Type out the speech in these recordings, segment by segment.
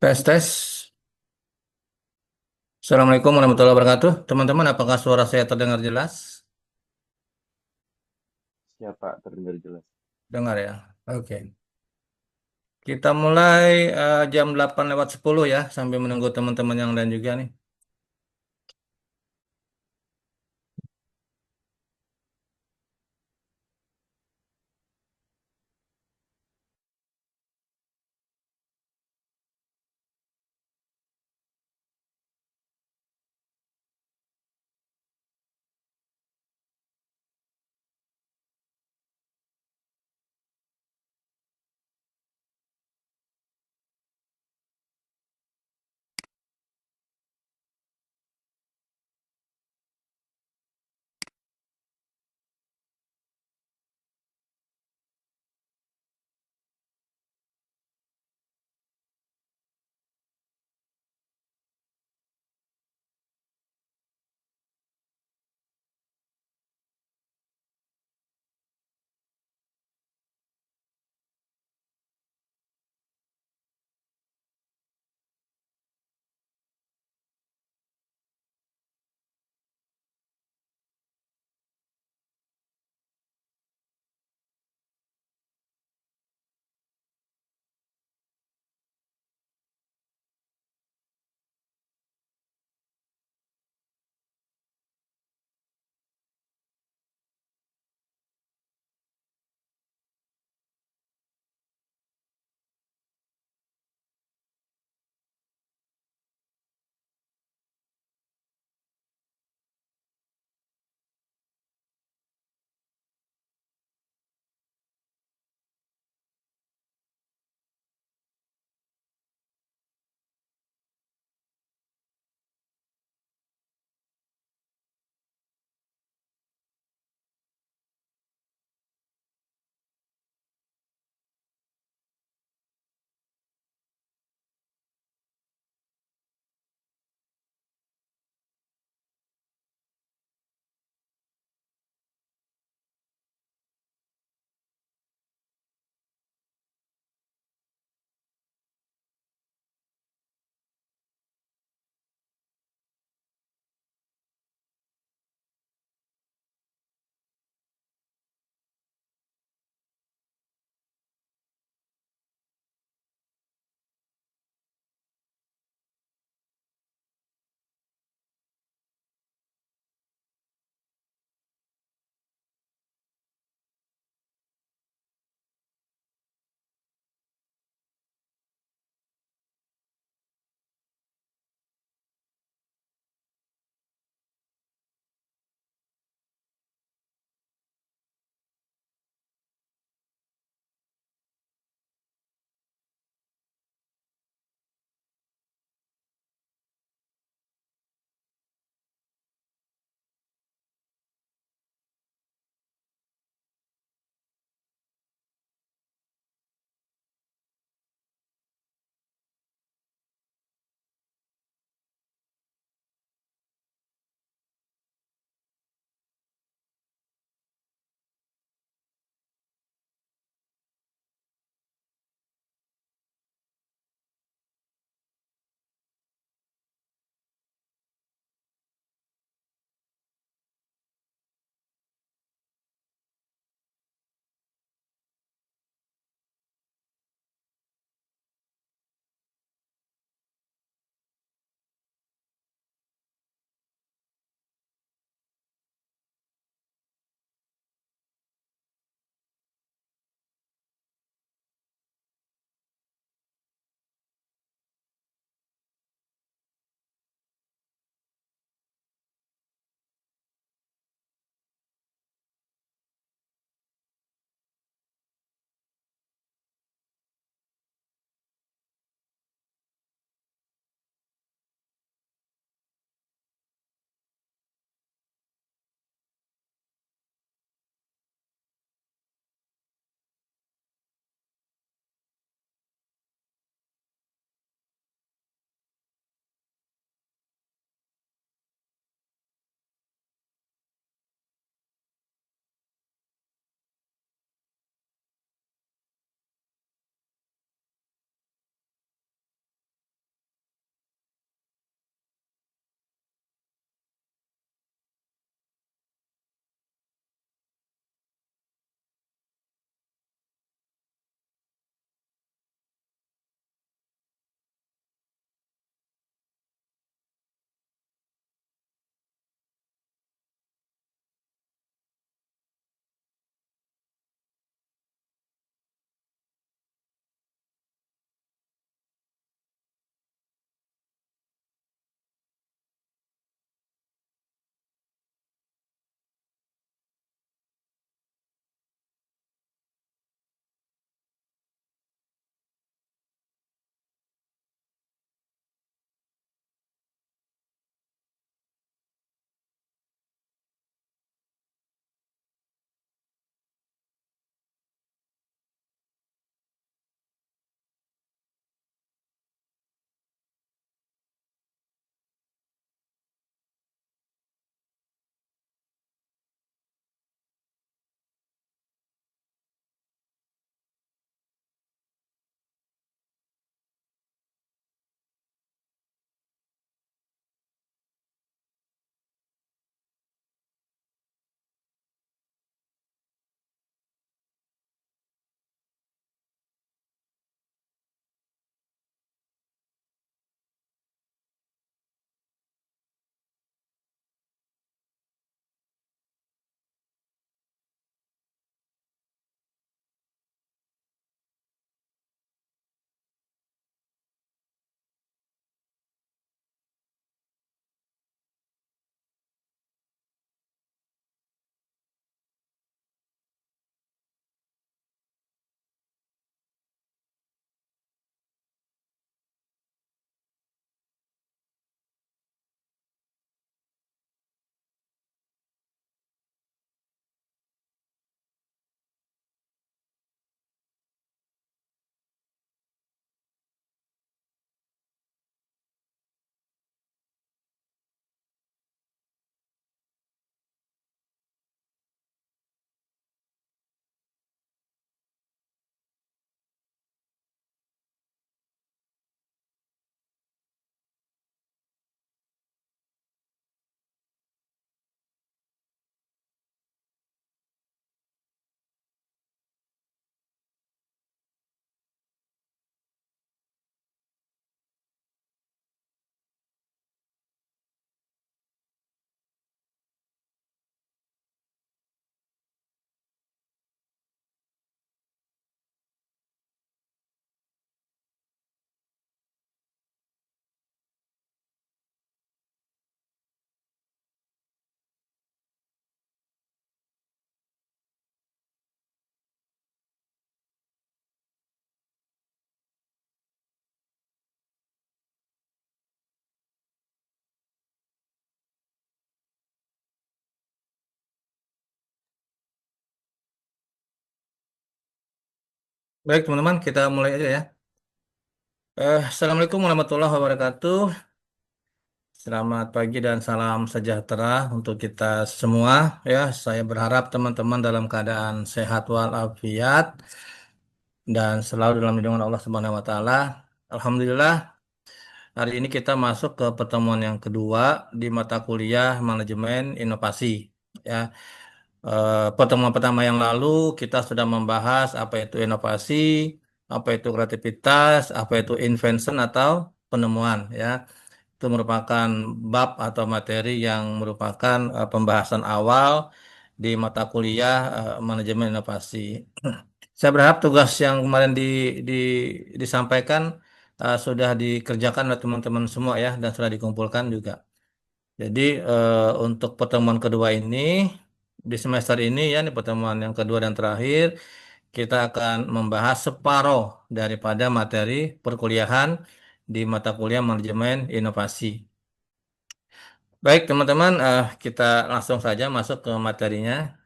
Tes tes. Assalamualaikum warahmatullahi wabarakatuh. Teman-teman, apakah suara saya terdengar jelas? Siapa terdengar jelas? Dengar ya. Oke. Kita mulai jam 8 lewat 10 ya, sambil menunggu teman-teman yang lain juga nih. Baik, teman-teman, kita mulai aja ya. Assalamualaikum warahmatullahi wabarakatuh. Selamat pagi dan salam sejahtera untuk kita semua. Ya, saya berharap teman-teman dalam keadaan sehat walafiat dan selalu dalam lindungan Allah Subhanahu wa taala. Alhamdulillah, hari ini kita masuk ke pertemuan yang kedua di mata kuliah Manajemen Inovasi. Ya, pertemuan pertama yang lalu kita sudah membahas apa itu inovasi, apa itu kreativitas, apa itu invention atau penemuan ya. Itu merupakan bab atau materi yang merupakan pembahasan awal di mata kuliah manajemen inovasi. Saya berharap tugas yang kemarin disampaikan sudah dikerjakan oleh teman-teman semua ya dan sudah dikumpulkan juga. Jadi untuk pertemuan kedua ini di semester ini ya, ini pertemuan yang kedua dan terakhir, kita akan membahas separuh daripada materi perkuliahan di mata kuliah manajemen inovasi. Baik, teman-teman, kita langsung saja masuk ke materinya.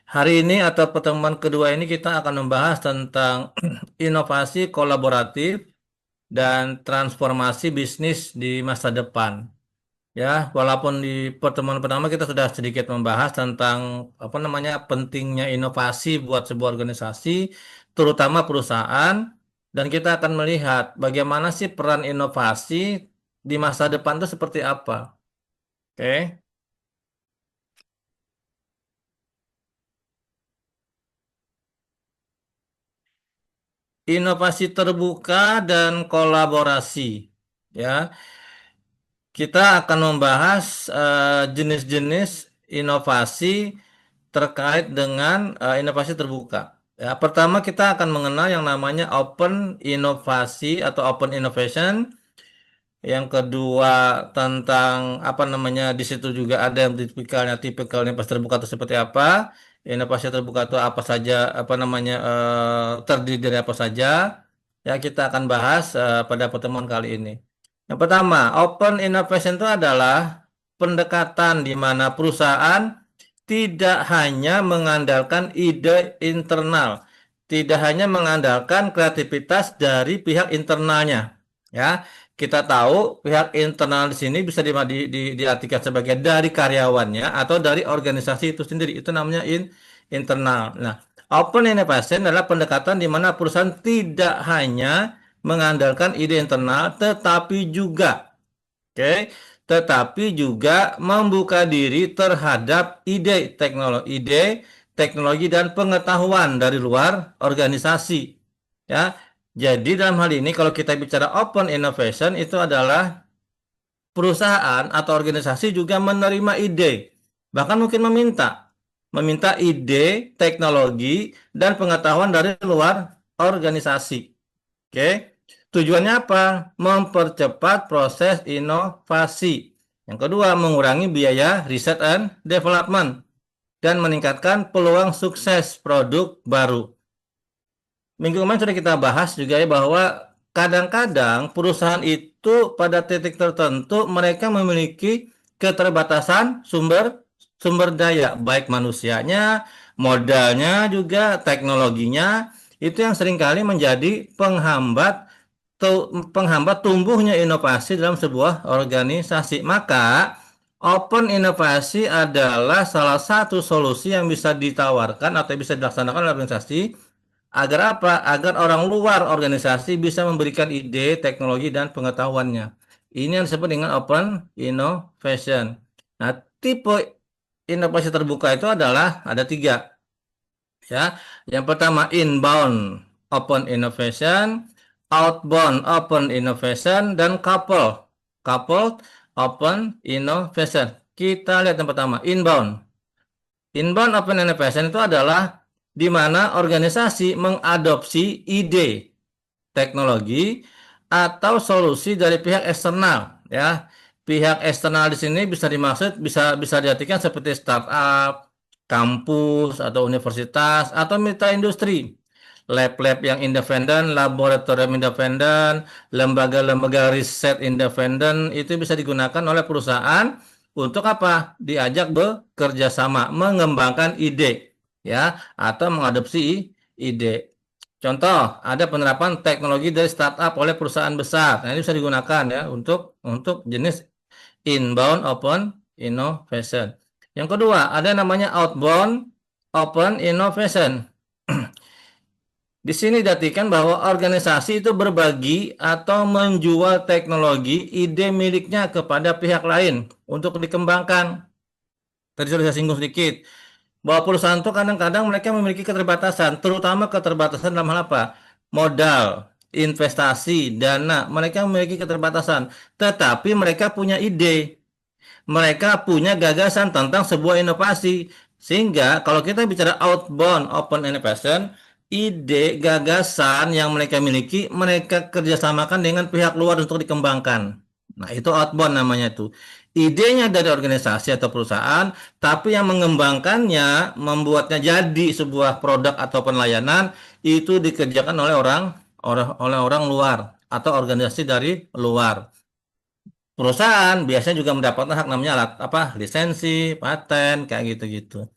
Hari ini atau pertemuan kedua ini kita akan membahas tentang inovasi kolaboratif dan transformasi bisnis di masa depan. Ya, walaupun di pertemuan pertama kita sudah sedikit membahas tentang apa namanya pentingnya inovasi buat sebuah organisasi, terutama perusahaan, dan kita akan melihat bagaimana sih peran inovasi di masa depan itu seperti apa. Oke. Inovasi terbuka dan kolaborasi. Ya, kita akan membahas jenis-jenis inovasi terkait dengan inovasi terbuka. Ya, pertama kita akan mengenal yang namanya open inovasi atau open innovation. Yang kedua tentang apa namanya di situ juga ada yang tipikalnya inovasi terbuka itu seperti apa. Inovasi terbuka itu apa saja apa namanya terdiri dari apa saja. Ya kita akan bahas pada pertemuan kali ini. Yang pertama, open innovation itu adalah pendekatan di mana perusahaan tidak hanya mengandalkan ide internal, tidak hanya mengandalkan kreativitas dari pihak internalnya. Ya, kita tahu pihak internal di sini bisa diartikan sebagai dari karyawannya atau dari organisasi itu sendiri. Itu namanya internal. Nah, open innovation adalah pendekatan di mana perusahaan tidak hanya mengandalkan ide internal, tetapi juga, oke, tetapi juga membuka diri terhadap ide teknologi dan pengetahuan dari luar organisasi. Ya, jadi dalam hal ini kalau kita bicara open innovation itu adalah perusahaan atau organisasi juga menerima ide, bahkan mungkin meminta ide, teknologi dan pengetahuan dari luar organisasi. Oke. Tujuannya apa? Mempercepat proses inovasi. Yang kedua, mengurangi biaya riset and development dan meningkatkan peluang sukses produk baru. Minggu kemarin sudah kita bahas juga ya bahwa kadang-kadang perusahaan itu pada titik tertentu mereka memiliki keterbatasan sumber sumber daya, baik manusianya, modalnya juga teknologinya, itu yang seringkali menjadi penghambat tumbuhnya inovasi dalam sebuah organisasi. Maka open inovasi adalah salah satu solusi yang bisa ditawarkan atau bisa dilaksanakan oleh organisasi agar apa? Agar orang luar organisasi bisa memberikan ide, teknologi, dan pengetahuannya. Ini yang disebut dengan open innovation. Nah, tipe inovasi terbuka itu adalah ada tiga. Ya, yang pertama inbound open innovation, outbound open innovation, dan coupled open innovation. Kita lihat yang pertama inbound. Inbound open innovation itu adalah di mana organisasi mengadopsi ide, teknologi, atau solusi dari pihak eksternal. Ya, pihak eksternal di sini bisa dimaksud bisa bisa diartikan seperti startup, kampus atau universitas atau mitra industri. Lab-lab yang independen, laboratorium independen, lembaga-lembaga riset independen itu bisa digunakan oleh perusahaan untuk apa? Diajak bekerja sama, mengembangkan ide, ya, atau mengadopsi ide. Contoh, ada penerapan teknologi dari startup oleh perusahaan besar. Nah, ini bisa digunakan ya untuk jenis inbound open innovation. Yang kedua, ada namanya outbound open innovation. Di sini diartikan bahwa organisasi itu berbagi atau menjual teknologi ide miliknya kepada pihak lain untuk dikembangkan. Tadi sudah saya singgung sedikit bahwa perusahaan itu kadang-kadang mereka memiliki keterbatasan, terutama keterbatasan dalam hal apa? Modal, investasi, dana. Mereka memiliki keterbatasan, tetapi mereka punya ide, mereka punya gagasan tentang sebuah inovasi. Sehingga kalau kita bicara outbound open innovation, ide, gagasan yang mereka miliki, mereka kerjasamakan dengan pihak luar untuk dikembangkan. Nah, itu outbound namanya itu. Idenya dari organisasi atau perusahaan, tapi yang mengembangkannya, membuatnya jadi sebuah produk atau pelayanan, itu dikerjakan oleh orang luar atau organisasi dari luar. Perusahaan biasanya juga mendapatkan hak namanya alat apa lisensi, paten kayak gitu-gitu.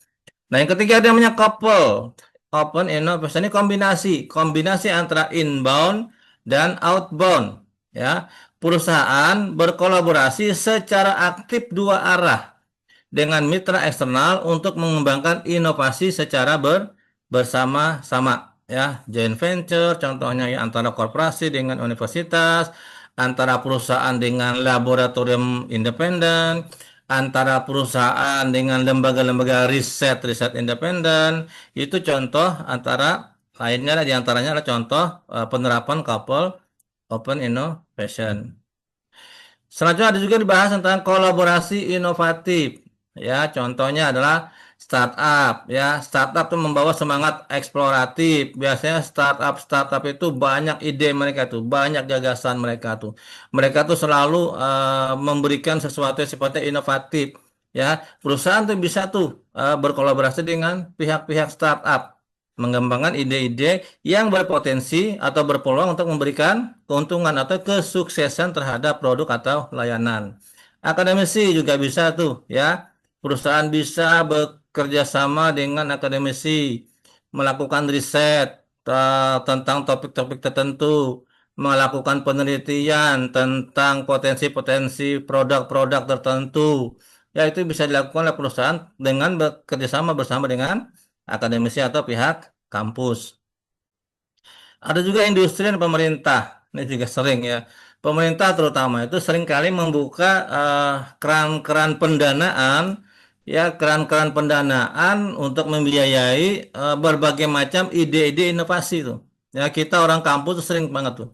Nah, yang ketiga ada namanya couple open innovation, ini kombinasi antara inbound dan outbound ya. Perusahaan berkolaborasi secara aktif dua arah dengan mitra eksternal untuk mengembangkan inovasi secara bersama-sama ya. Joint venture contohnya ya, antara korporasi dengan universitas, antara perusahaan dengan laboratorium independen, antara perusahaan dengan lembaga-lembaga riset independen. Itu contoh antara lainnya di antaranya adalah contoh penerapan couple open innovation. Selanjutnya ada juga dibahas tentang kolaborasi inovatif. Ya, contohnya adalah startup. Ya, startup itu membawa semangat eksploratif. Biasanya startup itu banyak ide mereka tuh, banyak gagasan mereka tuh. Mereka tuh selalu memberikan sesuatu yang sifatnya inovatif. Ya, perusahaan tuh bisa tuh berkolaborasi dengan pihak-pihak startup, mengembangkan ide-ide yang berpotensi atau berpeluang untuk memberikan keuntungan atau kesuksesan terhadap produk atau layanan. Akademisi juga bisa tuh ya. Perusahaan bisa bekerja sama dengan akademisi, melakukan riset tentang topik-topik tertentu, melakukan penelitian tentang potensi-potensi produk-produk tertentu. Ya, itu bisa dilakukan oleh perusahaan dengan bekerja sama bersama dengan akademisi atau pihak kampus. Ada juga industri dan pemerintah. Ini juga sering ya. Pemerintah terutama itu seringkali membuka keran-keran pendanaan, ya keran-keran pendanaan untuk membiayai berbagai macam ide-ide inovasi itu. Ya, kita orang kampus tuh sering banget tuh.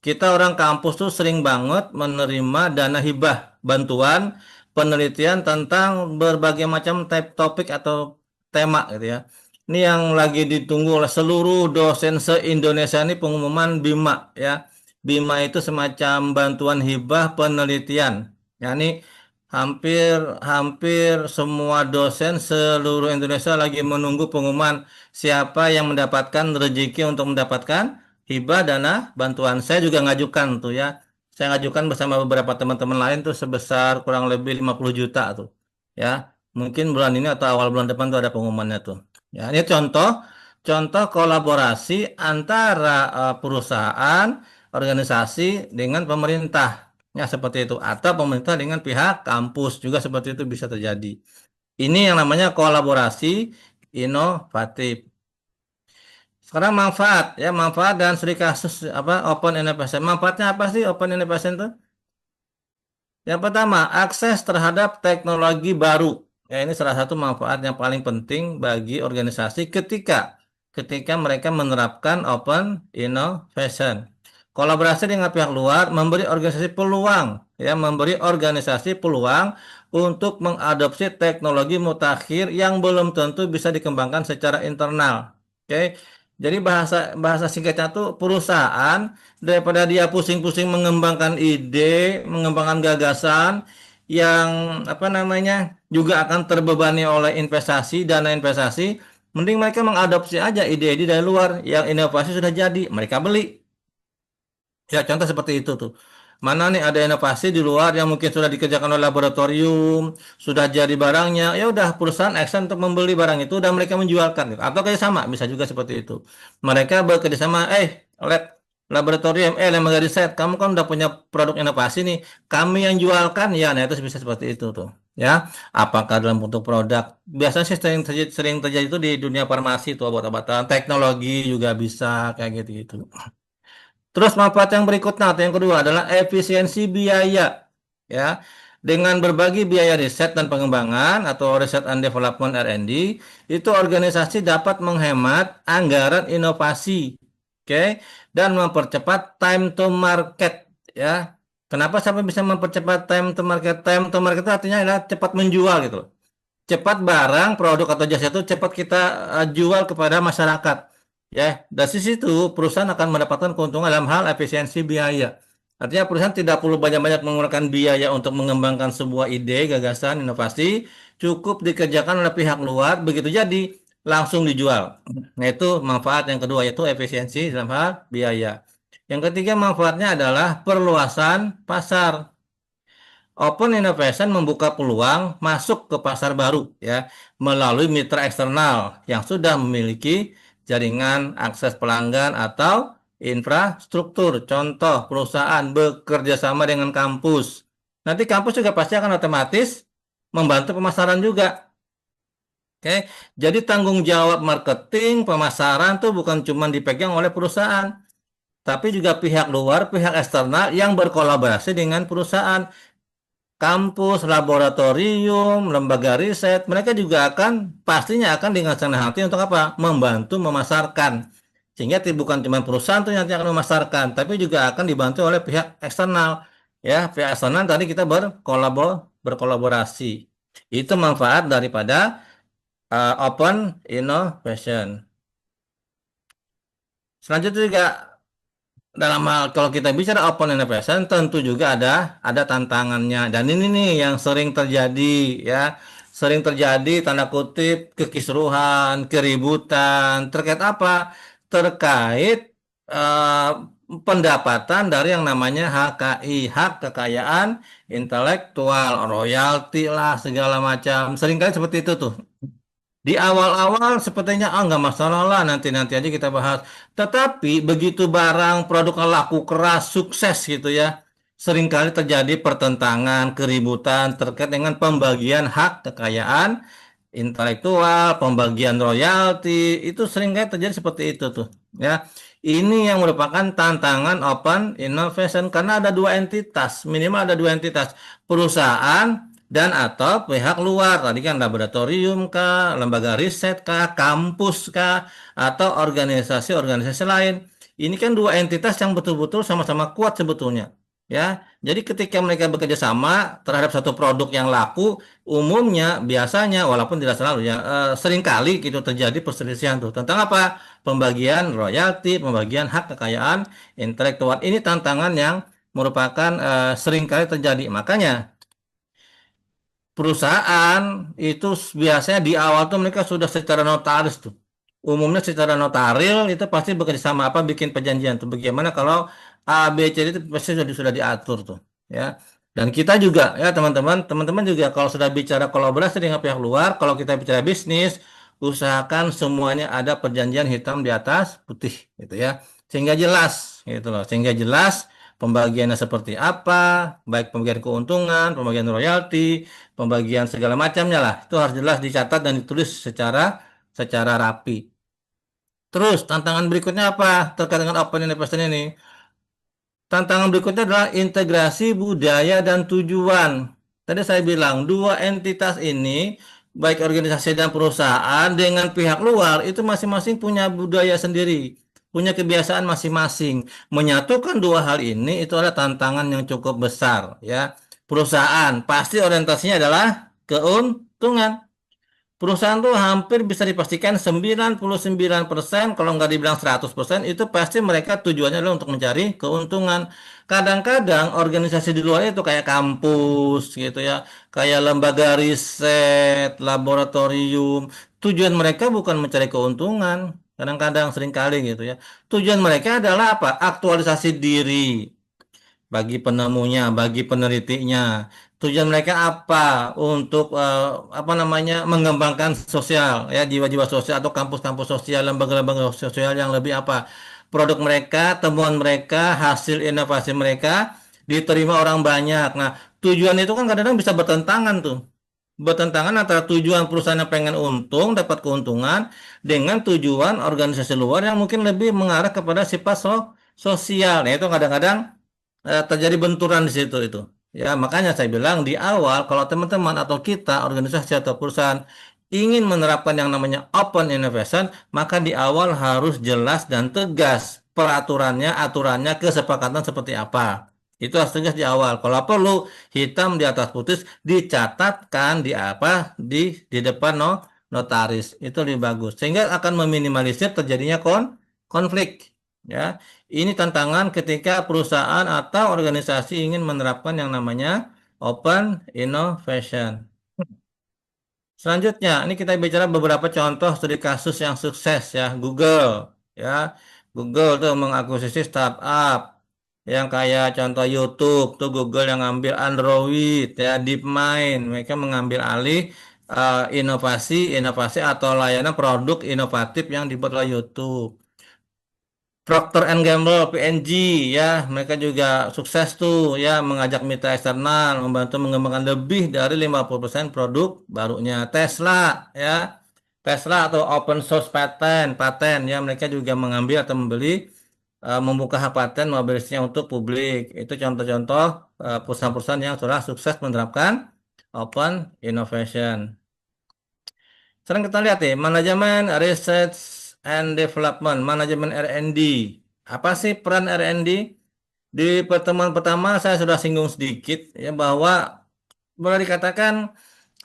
Kita orang kampus tuh sering banget menerima dana hibah, bantuan penelitian tentang berbagai macam topik atau tema gitu ya. Ini yang lagi ditunggu oleh seluruh dosen se-Indonesia ini pengumuman BIMA ya. BIMA itu semacam bantuan hibah penelitian. Ya, ini hampir hampir semua dosen seluruh Indonesia lagi menunggu pengumuman siapa yang mendapatkan rezeki untuk mendapatkan hibah dana bantuan. Saya juga ngajukan tuh ya. Saya ngajukan bersama beberapa teman-teman lain tuh sebesar kurang lebih 50 juta tuh. Ya, mungkin bulan ini atau awal bulan depan tuh ada pengumumannya tuh. Ya, ini contoh kolaborasi antara perusahaan, organisasi dengan pemerintah. Ya, seperti itu. Atau pemerintah dengan pihak kampus juga seperti itu bisa terjadi. Ini yang namanya kolaborasi inovatif. Sekarang manfaat ya, manfaat dan studi kasus apa open innovation. Manfaatnya apa sih open innovation itu? Yang pertama, akses terhadap teknologi baru. Ya, ini salah satu manfaat yang paling penting bagi organisasi ketika mereka menerapkan open innovation. Kolaborasi dengan pihak luar memberi organisasi peluang untuk mengadopsi teknologi mutakhir yang belum tentu bisa dikembangkan secara internal. Oke. Jadi bahasa bahasa singkatnya tuh perusahaan daripada dia pusing-pusing mengembangkan ide, mengembangkan gagasan yang apa namanya juga akan terbebani oleh dana investasi, mending mereka mengadopsi aja ide-ide dari luar yang inovasi sudah jadi, mereka beli. Ya, contoh seperti itu tuh. Mana nih ada inovasi di luar yang mungkin sudah dikerjakan oleh laboratorium, sudah jadi barangnya, ya udah perusahaan action untuk membeli barang itu dan mereka menjualkan gitu. Atau kayak sama, bisa juga seperti itu. Mereka bekerja sama, lab laboratorium, lembaga riset, kamu kan udah punya produk inovasi nih, kami yang jualkan ya, nah itu bisa seperti itu tuh. Ya, apakah dalam bentuk produk? Biasanya sih sering terjadi itu di dunia farmasi tuh, obat-obatan, teknologi juga bisa kayak gitu-gitu. Terus manfaat yang berikutnya atau yang kedua adalah efisiensi biaya. Ya, dengan berbagi biaya riset dan pengembangan atau Research and Development R&D, itu organisasi dapat menghemat anggaran inovasi, oke, dan mempercepat time to market. Ya, kenapa sampai bisa mempercepat time to market? Time to market itu artinya adalah cepat menjual gitu loh. Cepat barang, produk atau jasa itu cepat kita jual kepada masyarakat. Ya, dari situ perusahaan akan mendapatkan keuntungan dalam hal efisiensi biaya. Artinya perusahaan tidak perlu banyak-banyak menggunakan biaya untuk mengembangkan sebuah ide, gagasan, inovasi, cukup dikerjakan oleh pihak luar, begitu jadi langsung dijual. Nah, itu manfaat yang kedua yaitu efisiensi dalam hal biaya. Yang ketiga manfaatnya adalah perluasan pasar. Open Innovation membuka peluang masuk ke pasar baru ya melalui mitra eksternal yang sudah memiliki jaringan akses pelanggan atau infrastruktur. Contoh, perusahaan bekerja sama dengan kampus. Nanti kampus juga pasti akan otomatis membantu pemasaran juga. Oke, jadi tanggung jawab marketing, pemasaran tuh bukan cuma dipegang oleh perusahaan, tapi juga pihak luar, pihak eksternal yang berkolaborasi dengan perusahaan. Kampus, laboratorium, lembaga riset, mereka juga pastinya akan dengan senang hati untuk apa? Membantu memasarkan. Sehingga bukan cuma perusahaan tuh yang nanti akan memasarkan, tapi juga akan dibantu oleh pihak eksternal. Ya, pihak eksternal tadi kita berkolaborasi. Itu manfaat daripada open innovation. Selanjutnya juga dalam hal kalau kita bicara open innovation tentu juga ada tantangannya dan ini nih yang sering terjadi ya sering terjadi tanda kutip kekisruhan keributan terkait apa terkait eh, pendapatan dari yang namanya HKI hak kekayaan intelektual royalti lah segala macam seringkali seperti itu tuh di awal-awal sepertinya nggak masalah lah nanti-nanti aja kita bahas. Tetapi begitu barang produknya laku keras sukses gitu ya, seringkali terjadi pertentangan, keributan terkait dengan pembagian hak kekayaan intelektual, pembagian royalti itu seringkali terjadi seperti itu tuh ya. Ini yang merupakan tantangan open innovation karena ada dua entitas, minimal ada dua entitas, perusahaan dan atau pihak luar. Tadi kan laboratorium kah, lembaga riset kah, kampus kah, atau organisasi-organisasi lain. Ini kan dua entitas yang betul-betul sama-sama kuat sebetulnya. Ya, jadi ketika mereka bekerja sama terhadap satu produk yang laku, umumnya, biasanya, walaupun tidak selalu ya, seringkali gitu terjadi perselisihan tuh tentang apa? Pembagian royalti, pembagian hak kekayaan intelektual. Ini tantangan yang merupakan seringkali terjadi. Makanya perusahaan itu biasanya di awal tuh mereka sudah secara notaris tuh. Umumnya secara notaril itu pasti bekerja sama apa bikin perjanjian tuh. Bagaimana kalau A, B, C itu pasti sudah diatur tuh, ya. Dan kita juga ya teman-teman juga kalau sudah bicara kolaborasi dengan pihak luar, kalau kita bicara bisnis, usahakan semuanya ada perjanjian hitam di atas putih gitu ya. Sehingga jelas gitu loh. Sehingga jelas pembagiannya seperti apa, baik pembagian keuntungan, pembagian royalti, pembagian segala macamnya lah. Itu harus jelas dicatat dan ditulis secara rapi. Terus tantangan berikutnya apa terkait dengan open innovation ini? Tantangan berikutnya adalah integrasi budaya dan tujuan. Tadi saya bilang dua entitas ini, baik organisasi dan perusahaan dengan pihak luar itu masing-masing punya budaya sendiri, punya kebiasaan masing-masing. Menyatukan dua hal ini itu adalah tantangan yang cukup besar, ya. Perusahaan pasti orientasinya adalah keuntungan. Perusahaan tuh hampir bisa dipastikan 99% kalau nggak dibilang 100% itu pasti mereka tujuannya adalah untuk mencari keuntungan. Kadang-kadang organisasi di luar itu kayak kampus gitu ya, kayak lembaga riset, laboratorium, tujuan mereka bukan mencari keuntungan. Kadang-kadang seringkali gitu ya. Tujuan mereka adalah apa? Aktualisasi diri, bagi penemunya, bagi penelitinya. Tujuan mereka apa? Untuk apa namanya mengembangkan sosial, ya jiwa-jiwa sosial atau kampus-kampus sosial, lembaga-lembaga sosial yang lebih apa? Produk mereka, temuan mereka, hasil inovasi mereka diterima orang banyak. Nah, tujuan itu kan kadang-kadang bisa bertentangan tuh, bertentangan antara tujuan perusahaan yang pengen untung, dapat keuntungan, dengan tujuan organisasi luar yang mungkin lebih mengarah kepada sifat sosial. Nah, itu kadang-kadang terjadi benturan di situ itu. Ya, makanya saya bilang di awal kalau teman-teman atau kita organisasi atau perusahaan ingin menerapkan yang namanya open innovation, maka di awal harus jelas dan tegas peraturannya, aturannya, kesepakatan seperti apa. Itu harus tegas di awal. Kalau perlu hitam di atas putih dicatatkan di apa di depan notaris. Itu lebih bagus. Sehingga akan meminimalisir terjadinya konflik. Ya, ini tantangan ketika perusahaan atau organisasi ingin menerapkan yang namanya open innovation. Selanjutnya, ini kita bicara beberapa contoh studi kasus yang sukses ya. Google, ya. Google tuh mengakuisisi startup yang kayak contoh YouTube tuh Google yang ngambil Android ya, DeepMind mereka mengambil alih inovasi atau layanan produk inovatif yang dibuat oleh YouTube. Procter and Gamble, P&G, ya, mereka juga sukses tuh, ya, mengajak mitra eksternal, membantu mengembangkan lebih dari 50% produk barunya. Tesla, ya, Tesla atau open source paten, ya, mereka juga mengambil atau membeli, membuka hak paten mobil listriknya untuk publik. Itu contoh-contoh perusahaan-perusahaan yang sudah sukses menerapkan open innovation. Sekarang kita lihat nih, manajemen research and development, manajemen R&D. Apa sih peran R&D? Di pertemuan pertama saya sudah singgung sedikit ya bahwa boleh dikatakan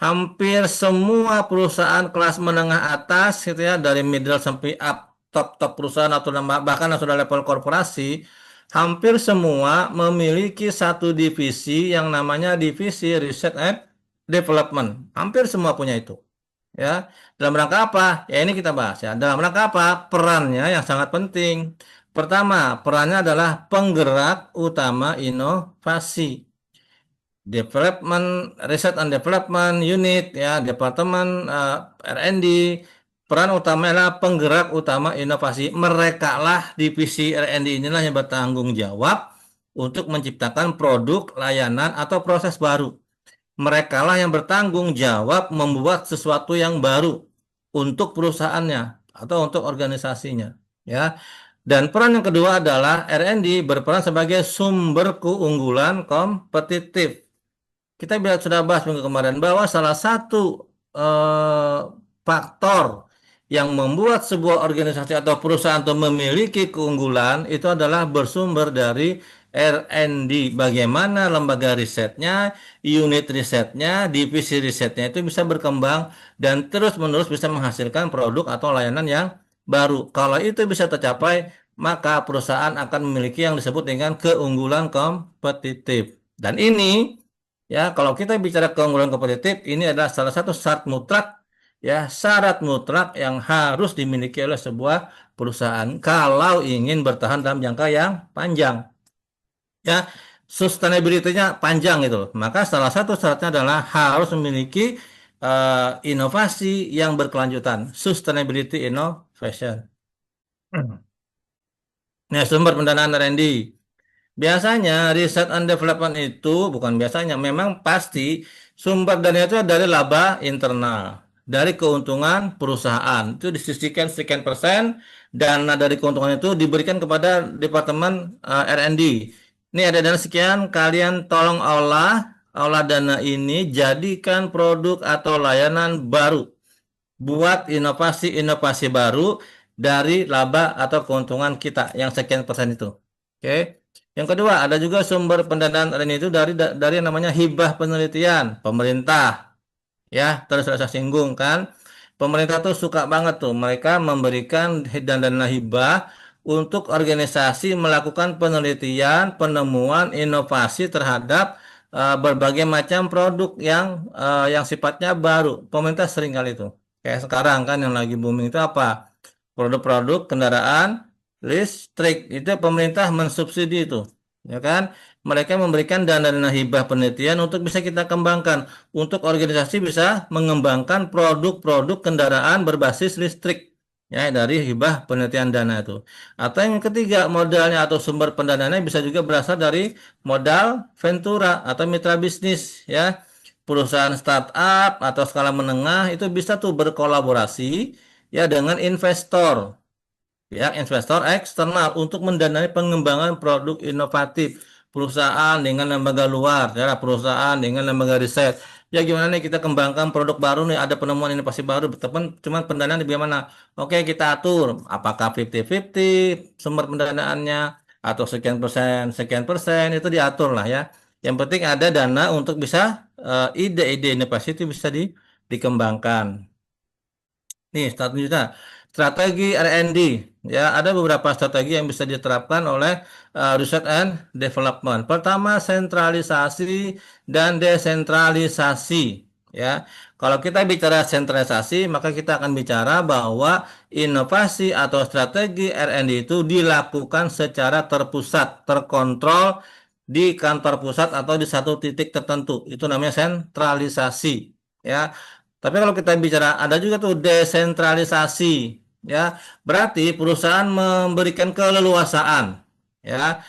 hampir semua perusahaan kelas menengah atas gitu ya dari middle sampai up top-top perusahaan atau bahkan yang sudah level korporasi hampir semua memiliki satu divisi yang namanya divisi research and development. Hampir semua punya itu. Ya, dalam rangka apa? Ya ini kita bahas ya. Dalam rangka apa? Perannya yang sangat penting. Pertama, perannya adalah penggerak utama inovasi. Development, Research and Development Unit, ya, Departemen R&D, peran utamanya adalah penggerak utama inovasi. Mereka lah divisi R&D inilah yang bertanggung jawab untuk menciptakan produk, layanan, atau proses baru. Mereka lah yang bertanggung jawab membuat sesuatu yang baru untuk perusahaannya atau untuk organisasinya, ya. Dan peran yang kedua adalah R&D berperan sebagai sumber keunggulan kompetitif. Kita sudah bahas minggu kemarin bahwa salah satu eh, faktor yang membuat sebuah organisasi atau perusahaan itu memiliki keunggulan itu adalah bersumber dari R&D. Bagaimana lembaga risetnya, unit risetnya, divisi risetnya itu bisa berkembang dan terus-menerus bisa menghasilkan produk atau layanan yang baru. Kalau itu bisa tercapai, maka perusahaan akan memiliki yang disebut dengan keunggulan kompetitif. Dan ini ya, kalau kita bicara keunggulan kompetitif, ini adalah salah satu syarat mutlak, ya, syarat mutlak yang harus dimiliki oleh sebuah perusahaan kalau ingin bertahan dalam jangka yang panjang. Ya, sustainability-nya panjang itu. Maka salah satu syaratnya adalah harus memiliki inovasi yang berkelanjutan, sustainability innovation. Nah, sumber pendanaan R&D. Biasanya riset and development itu bukan biasanya, memang pasti sumber dana itu dari laba internal, dari keuntungan perusahaan. Itu disisihkan sekian persen, dana dari keuntungan itu diberikan kepada Departemen R&D. Ini ada dana sekian, kalian tolong olah dana ini jadikan produk atau layanan baru. Buat inovasi-inovasi baru dari laba atau keuntungan kita yang sekian persen itu. Oke. Yang kedua, ada juga sumber pendanaan lain itu dari yang namanya hibah penelitian pemerintah. Ya, terus saya singgung kan. Pemerintah tuh suka banget tuh mereka memberikan dana hibah untuk organisasi melakukan penelitian, penemuan, inovasi terhadap berbagai macam produk yang sifatnya baru. Pemerintah sering kali itu. Kayak sekarang kan yang lagi booming itu apa? Produk-produk kendaraan listrik itu pemerintah mensubsidi itu, ya kan? mereka memberikan dana-dana hibah penelitian untuk bisa kita kembangkan. Untuk organisasi bisa mengembangkan produk-produk kendaraan berbasis listrik. Ya, dari hibah penelitian dana itu. Atau yang ketiga, modalnya atau sumber pendanaannya bisa juga berasal dari modal ventura atau mitra bisnis, ya. Perusahaan startup atau skala menengah itu bisa tuh berkolaborasi ya dengan investor, pihak investor eksternal untuk mendanai pengembangan produk inovatif perusahaan dengan lembaga luar, ya, perusahaan dengan lembaga riset. Ya gimana nih kita kembangkan produk baru nih, ada penemuan inovasi baru, teman cuman pendanaan di bagaimana? Oke, kita atur apakah 50-50 sumber pendanaannya atau sekian persen itu diatur lah ya. Yang penting ada dana untuk bisa ide-ide inovasi itu bisa dikembangkan. Nih, selanjutnya strategi R&D. Ya, ada beberapa strategi yang bisa diterapkan oleh Research and Development. Pertama, sentralisasi dan desentralisasi. Ya, kalau kita bicara sentralisasi, maka kita akan bicara bahwa inovasi atau strategi R&D itu dilakukan secara terpusat, terkontrol di kantor pusat atau di satu titik tertentu. Itu namanya sentralisasi. Ya, tapi kalau kita bicara ada juga tuh desentralisasi, ya. Berarti perusahaan memberikan keleluasaan, ya.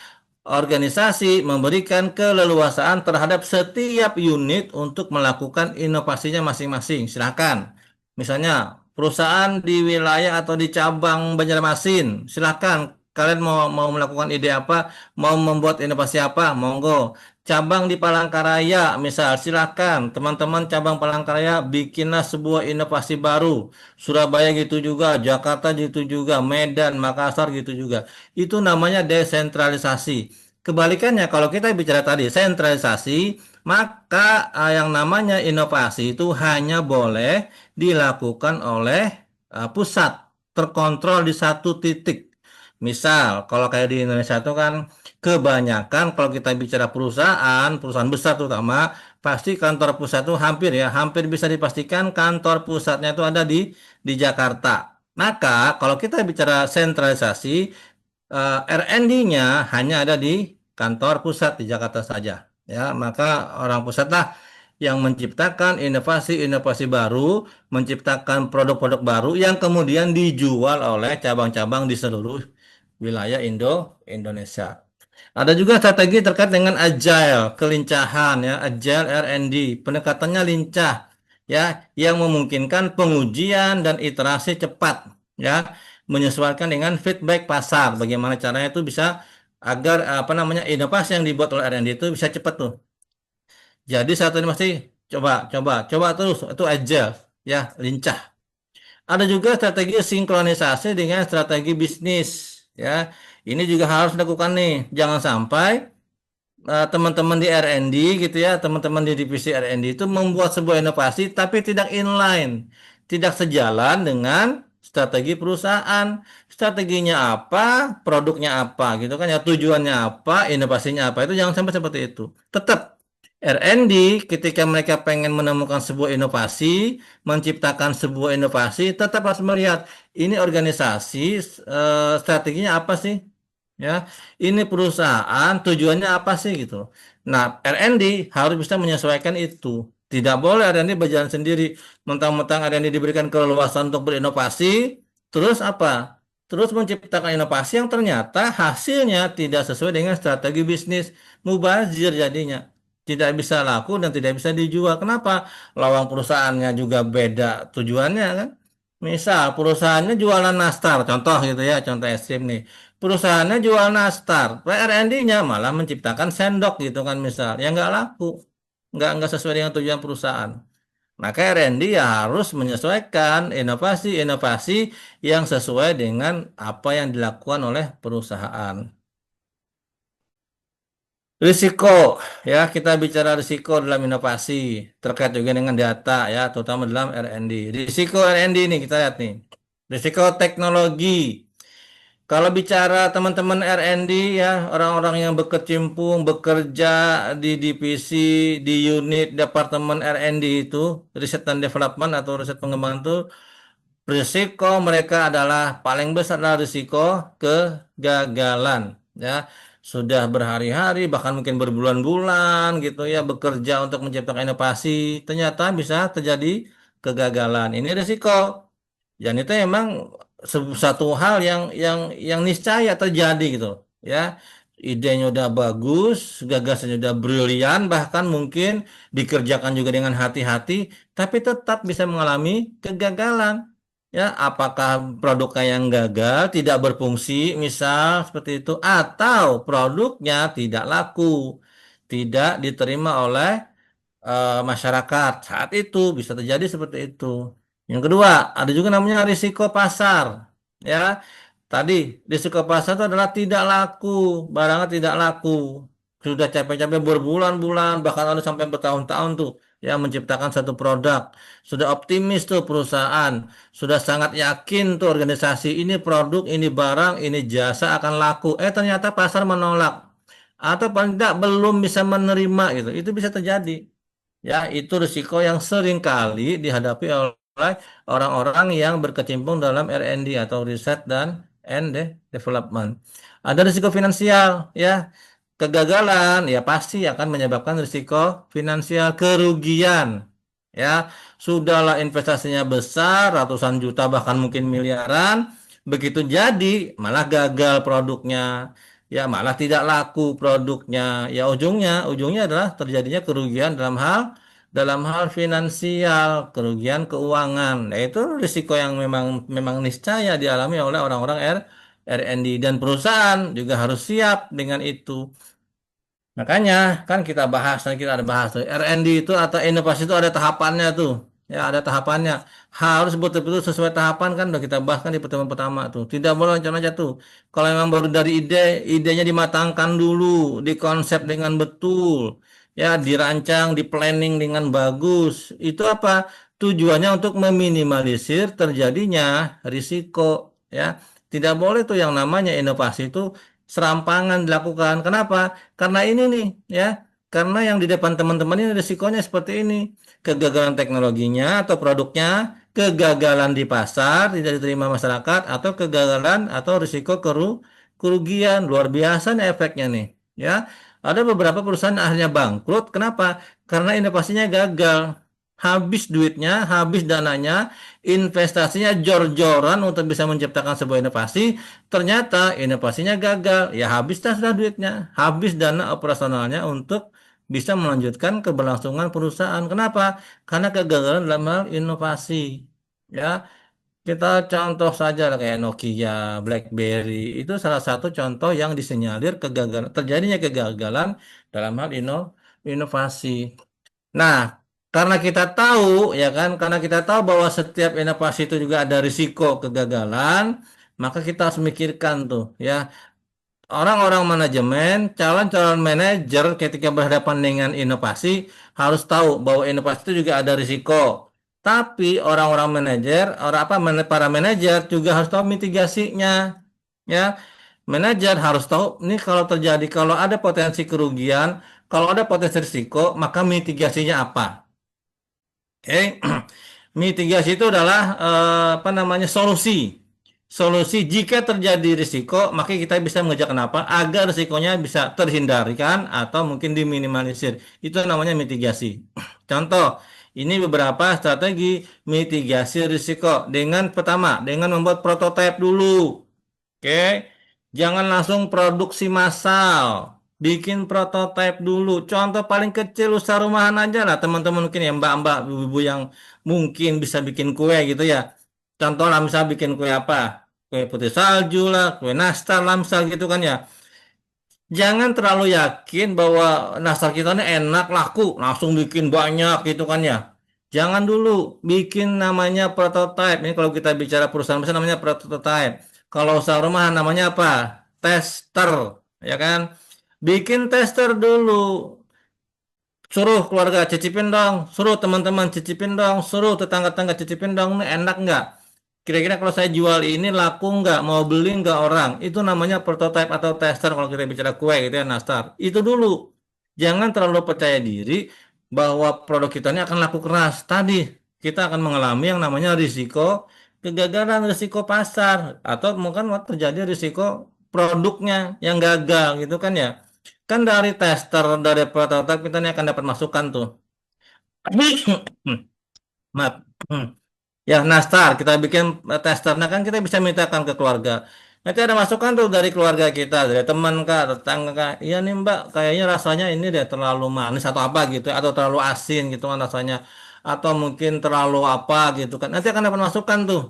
Organisasi memberikan keleluasaan terhadap setiap unit untuk melakukan inovasinya masing-masing. Silakan. Misalnya perusahaan di wilayah atau di cabang Banjarmasin, silakan. Kalian mau mau melakukan ide apa, mau membuat inovasi apa, monggo. Cabang di Palangkaraya, misal, silakan teman-teman cabang Palangkaraya bikinlah sebuah inovasi baru. Surabaya gitu juga, Jakarta gitu juga, Medan, Makassar gitu juga. Itu namanya desentralisasi. Kebalikannya, kalau kita bicara tadi sentralisasi, maka yang namanya inovasi itu hanya boleh dilakukan oleh pusat, terkontrol di satu titik. Misal, kalau kayak di Indonesia itu kan kebanyakan kalau kita bicara perusahaan, perusahaan besar terutama, pasti kantor pusat itu hampir bisa dipastikan kantor pusatnya itu ada di Jakarta. Maka kalau kita bicara sentralisasi, R&D-nya hanya ada di kantor pusat di Jakarta saja. Ya, maka orang pusatlah yang menciptakan inovasi-inovasi baru, menciptakan produk-produk baru yang kemudian dijual oleh cabang-cabang di seluruh wilayah Indonesia. Ada juga strategi terkait dengan agile, kelincahan ya, agile R&D, pendekatannya lincah ya, yang memungkinkan pengujian dan iterasi cepat ya, menyesuaikan dengan feedback pasar. Bagaimana caranya itu bisa agar apa namanya inovasi yang dibuat oleh R&D itu bisa cepat tuh. Jadi satu ini masih coba terus itu agile ya, lincah. Ada juga strategi sinkronisasi dengan strategi bisnis ya. Ini juga harus dilakukan nih. Jangan sampai teman-teman di R&D gitu ya, teman-teman di divisi R&D itu membuat sebuah inovasi tapi tidak inline, tidak sejalan dengan strategi perusahaan. Strateginya apa, produknya apa gitu kan ya, tujuannya apa, inovasinya apa, itu jangan sampai seperti itu. Tetap R&D ketika mereka pengen menemukan sebuah inovasi, menciptakan sebuah inovasi, tetap harus melihat ini organisasi strateginya apa sih? Ya, ini perusahaan tujuannya apa sih gitu. Nah, R&D harus bisa menyesuaikan itu. Tidak boleh R&D berjalan sendiri, mentang-mentang R&D diberikan keleluasan untuk berinovasi, terus apa? Terus menciptakan inovasi yang ternyata hasilnya tidak sesuai dengan strategi bisnis, mubazir jadinya. Tidak bisa laku dan tidak bisa dijual. Kenapa? Lawang perusahaannya juga beda tujuannya kan. Misal perusahaannya jualan nastar, contoh gitu ya, contoh es krim nih. Perusahaannya jual nastar, R&D-nya malah menciptakan sendok gitu kan misal, yang nggak laku, nggak sesuai dengan tujuan perusahaan. Maka R&D ya harus menyesuaikan inovasi-inovasi yang sesuai dengan apa yang dilakukan oleh perusahaan. Risiko, ya kita bicara risiko dalam inovasi terkait juga dengan data ya, terutama dalam R&D. Risiko R&D ini kita lihat nih, risiko teknologi. Kalau bicara teman-teman R&D ya, orang-orang yang berkecimpung, bekerja di divisi, di unit Departemen R&D itu, Research and Development atau riset pengembangan itu, risiko mereka adalah paling besar adalah risiko kegagalan. Ya, sudah berhari-hari, bahkan mungkin berbulan-bulan gitu ya, bekerja untuk menciptakan inovasi, ternyata bisa terjadi kegagalan. Ini risiko. Dan itu emang satu hal yang niscaya terjadi gitu ya. Idenya udah bagus, gagasannya udah brilian, bahkan mungkin dikerjakan juga dengan hati-hati, tapi tetap bisa mengalami kegagalan. Ya, apakah produknya yang gagal, tidak berfungsi, misal seperti itu, atau produknya tidak laku, tidak diterima oleh masyarakat. Saat itu bisa terjadi seperti itu. Yang kedua, ada juga namanya risiko pasar. Ya, tadi risiko pasar itu adalah tidak laku, barangnya tidak laku. Sudah capek-capek berbulan-bulan, bahkan ada sampai bertahun-tahun tuh, ya menciptakan satu produk. Sudah optimis tuh perusahaan, sudah sangat yakin tuh organisasi ini produk, ini barang, ini jasa akan laku. Ternyata pasar menolak atau paling tidak belum bisa menerima gitu. Itu bisa terjadi. Ya, itu risiko yang sering kali dihadapi oleh orang-orang yang berkecimpung dalam R&D atau riset dan development. Ada risiko finansial, ya. Kegagalan ya pasti akan menyebabkan risiko finansial kerugian. Ya, sudahlah investasinya besar, ratusan juta bahkan mungkin miliaran, begitu jadi malah gagal produknya. Ya, malah tidak laku produknya. Ya, ujungnya adalah terjadinya kerugian dalam hal finansial, kerugian keuangan. Nah, itu risiko yang memang memang niscaya dialami oleh orang-orang R&D dan perusahaan juga harus siap dengan itu. Makanya kan kita ada bahas tuh R&D itu atau inovasi itu ada tahapannya tuh. Ya, ada tahapannya. Harus betul-betul sesuai tahapan kan udah kita bahas kan di pertemuan pertama tuh. Tidak boleh loncat aja tuh. Kalau memang baru dari idenya dimatangkan dulu, dikonsep dengan betul. Ya, dirancang, di planning dengan bagus. Itu apa? Tujuannya untuk meminimalisir terjadinya risiko, ya. Tidak boleh tuh yang namanya inovasi itu serampangan dilakukan. Kenapa? Karena ini nih, ya. Karena yang di depan teman-teman ini risikonya seperti ini. Kegagalan teknologinya atau produknya, kegagalan di pasar, tidak diterima masyarakat, atau kegagalan atau risiko kerugian. Luar biasa nih efeknya nih. Ya, ada beberapa perusahaan akhirnya bangkrut. Kenapa? Karena inovasinya gagal. Habis duitnya, habis dananya, investasinya jor-joran untuk bisa menciptakan sebuah inovasi, ternyata inovasinya gagal, ya habis dah sudah duitnya, habis dana operasionalnya untuk bisa melanjutkan keberlangsungan perusahaan. Kenapa? Karena kegagalan dalam hal inovasi. Ya, kita contoh saja lah kayak Nokia, BlackBerry, itu salah satu contoh yang disinyalir kegagalan, terjadinya kegagalan dalam hal inovasi. Nah, karena kita tahu, ya kan, karena kita tahu bahwa setiap inovasi itu juga ada risiko kegagalan, maka kita harus mikirkan tuh, ya, orang-orang manajemen, calon-calon manajer ketika berhadapan dengan inovasi harus tahu bahwa inovasi itu juga ada risiko. Tapi orang-orang manajer, orang apa, para manajer juga harus tahu mitigasinya, ya. Manajer harus tahu, ini kalau terjadi, kalau ada potensi kerugian, kalau ada potensi risiko, maka mitigasinya apa? Oke, mitigasi itu adalah apa namanya solusi. Solusi jika terjadi risiko, maka kita bisa mengerjakan apa agar risikonya bisa terhindarkan atau mungkin diminimalisir. Itu namanya mitigasi. Contoh, ini beberapa strategi mitigasi risiko. Dengan pertama, dengan membuat prototipe dulu. Oke, jangan langsung produksi massal. Bikin prototipe dulu. Contoh paling kecil usaha rumahan aja lah teman-teman mungkin ya mbak-mbak, ibu-ibu yang mungkin bisa bikin kue gitu ya. Contoh lah misal bikin kue apa? Kue putih salju lah, kue nastar lah misal gitu kan ya. Jangan terlalu yakin bahwa nastar kita ini enak, laku, langsung bikin banyak gitu kan ya. Jangan dulu bikin namanya prototype. Ini kalau kita bicara perusahaan besar namanya prototype. Kalau usaha rumahan namanya apa? Tester, ya kan? Bikin tester dulu. Suruh keluarga cicipin dong, suruh teman-teman cicipin dong, suruh tetangga-tetangga cicipin dong, ini enak nggak? Kira-kira kalau saya jual ini laku nggak? Mau beli nggak orang? Itu namanya prototype atau tester kalau kita bicara kue gitu ya, nastar. Itu dulu. Jangan terlalu percaya diri bahwa produk kita ini akan laku keras. Tadi kita akan mengalami yang namanya risiko kegagalan, risiko pasar, atau mungkin terjadi risiko produknya yang gagal gitu kan ya. Kan dari tester, dari prototipe kita nih akan dapat masukan tuh. Maaf. Ya, nastar kita bikin tester. Nah, kan kita bisa mintakan ke keluarga. Nanti ada masukan tuh dari keluarga kita, dari teman kah, tetangga kah. Iya nih Mbak, kayaknya rasanya ini deh terlalu manis atau apa gitu, atau terlalu asin gitu kan rasanya, atau mungkin terlalu apa gitu kan. Nanti akan dapat masukan tuh.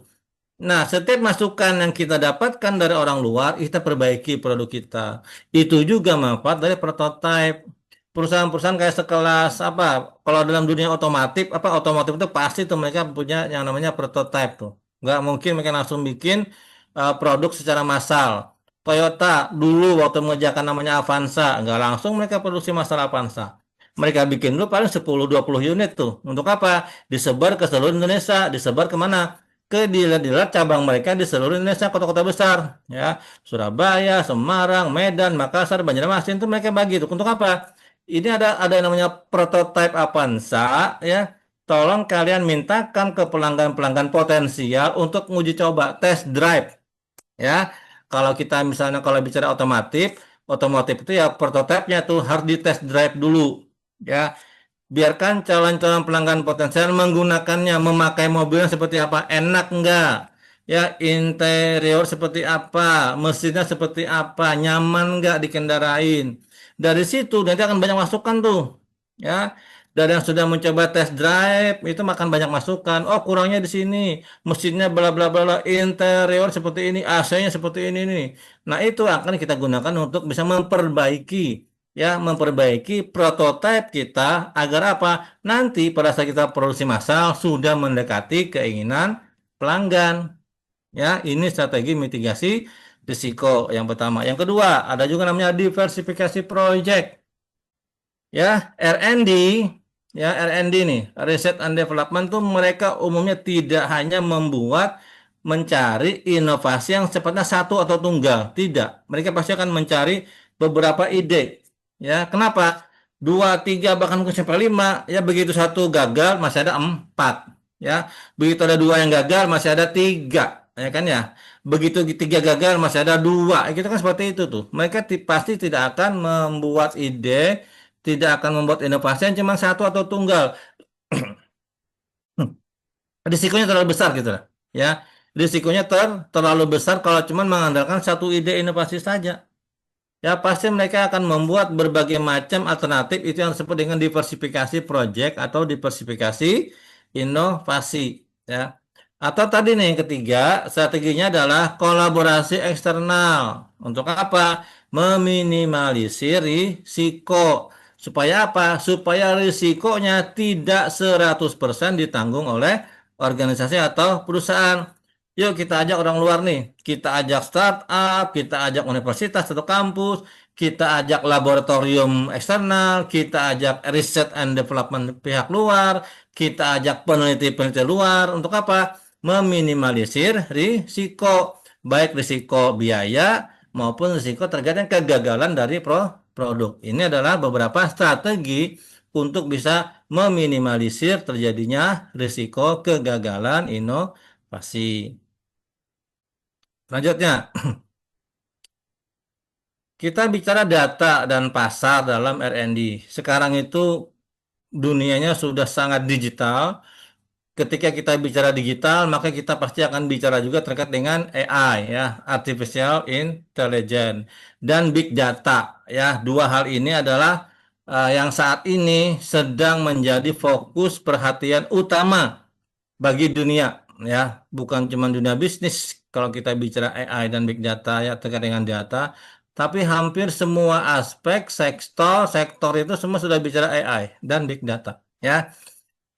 Nah, setiap masukan yang kita dapatkan dari orang luar, kita perbaiki produk kita. Itu juga manfaat dari prototype. Perusahaan-perusahaan kayak sekelas apa? Kalau dalam dunia otomotif, apa otomotif itu pasti tuh mereka punya yang namanya prototype tuh. Nggak mungkin mereka langsung bikin produk secara massal. Toyota dulu waktu mengerjakan namanya Avanza, nggak langsung mereka produksi massal Avanza. Mereka bikin dulu paling 10-20 unit tuh. Untuk apa? Disebar ke seluruh Indonesia. Disebar kemana? Ke dealer-dealer cabang mereka di seluruh Indonesia, kota-kota besar, ya, Surabaya, Semarang, Medan, Makassar, Banjarmasin itu mereka bagi itu untuk apa? Ini ada yang namanya prototype Avanza, ya. Tolong kalian mintakan ke pelanggan-pelanggan potensial untuk uji coba, test drive, ya. Kalau kita misalnya kalau bicara otomotif, otomotif itu ya prototipenya tuh harus di test drive dulu, ya. Biarkan calon-calon pelanggan potensial menggunakannya, memakai mobilnya seperti apa, enak enggak? Ya, interior seperti apa, mesinnya seperti apa, nyaman enggak dikendarain. Dari situ nanti akan banyak masukan tuh. Ya, dari yang sudah mencoba test drive itu makan banyak masukan. Oh, kurangnya di sini, mesinnya bla bla bla, bla, interior seperti ini, AC-nya seperti ini nih. Nah, itu akan kita gunakan untuk bisa memperbaiki, ya, memperbaiki prototipe kita agar apa? Nanti pada saat kita produksi massal sudah mendekati keinginan pelanggan. Ya, ini strategi mitigasi risiko yang pertama. Yang kedua, ada juga namanya diversifikasi project. Ya, R&D, ya, R&D nih, Research and Development tuh mereka umumnya tidak hanya mencari inovasi yang sifatnya satu atau tunggal, tidak. Mereka pasti akan mencari beberapa ide. Ya, kenapa? Dua, tiga, bahkan mungkin sampai lima. Ya, begitu satu gagal masih ada empat. Ya, begitu ada dua yang gagal masih ada tiga. Ya kan ya. Begitu tiga gagal masih ada dua. Gitu kan seperti itu tuh. Mereka pasti tidak akan membuat ide, tidak akan membuat inovasi yang cuma satu atau tunggal. Risikonya terlalu besar gitu lah. Ya, risikonya terlalu besar kalau cuma mengandalkan satu ide inovasi saja. Ya, pasti mereka akan membuat berbagai macam alternatif itu yang disebut dengan diversifikasi project atau diversifikasi inovasi. Ya. Atau tadi nih yang ketiga, strateginya adalah kolaborasi eksternal. Untuk apa? Meminimalisir risiko. Supaya apa? Supaya risikonya tidak 100% ditanggung oleh organisasi atau perusahaan. Yuk kita ajak orang luar nih. Kita ajak startup, kita ajak universitas atau kampus, kita ajak laboratorium eksternal, kita ajak research and development pihak luar, kita ajak peneliti-peneliti luar. Untuk apa? Meminimalisir risiko, baik risiko biaya maupun risiko terkait dengan kegagalan dari produk. Ini adalah beberapa strategi untuk bisa meminimalisir terjadinya risiko kegagalan inovasi. Selanjutnya, kita bicara data dan pasar dalam R&D. Sekarang itu dunianya sudah sangat digital. Ketika kita bicara digital, maka kita pasti akan bicara juga terkait dengan AI, ya, Artificial Intelligence, dan Big Data. Ya, dua hal ini adalah yang saat ini sedang menjadi fokus perhatian utama bagi dunia, ya, bukan cuma dunia bisnis kalau kita bicara AI dan big data, ya, terkait dengan data, tapi hampir semua aspek sektor itu semua sudah bicara AI dan big data, ya.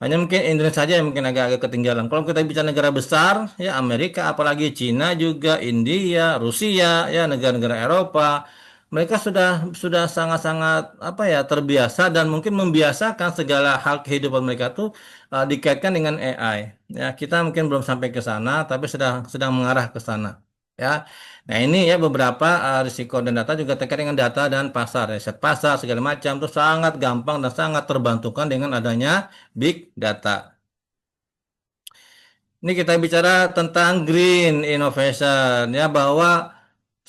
Hanya mungkin Indonesia saja yang mungkin agak-agak ketinggalan. Kalau kita bicara negara besar, ya Amerika, apalagi Cina juga, India, Rusia, ya negara-negara Eropa, mereka sudah sangat-sangat apa ya terbiasa dan mungkin membiasakan segala hal kehidupan mereka tuh dikaitkan dengan AI. Ya, kita mungkin belum sampai ke sana, tapi sedang mengarah ke sana. Ya, nah ini ya beberapa risiko dan data juga terkait dengan data dan pasar, riset pasar segala macam itu sangat gampang dan sangat terbantukan dengan adanya big data. Ini kita bicara tentang green innovation, ya, bahwa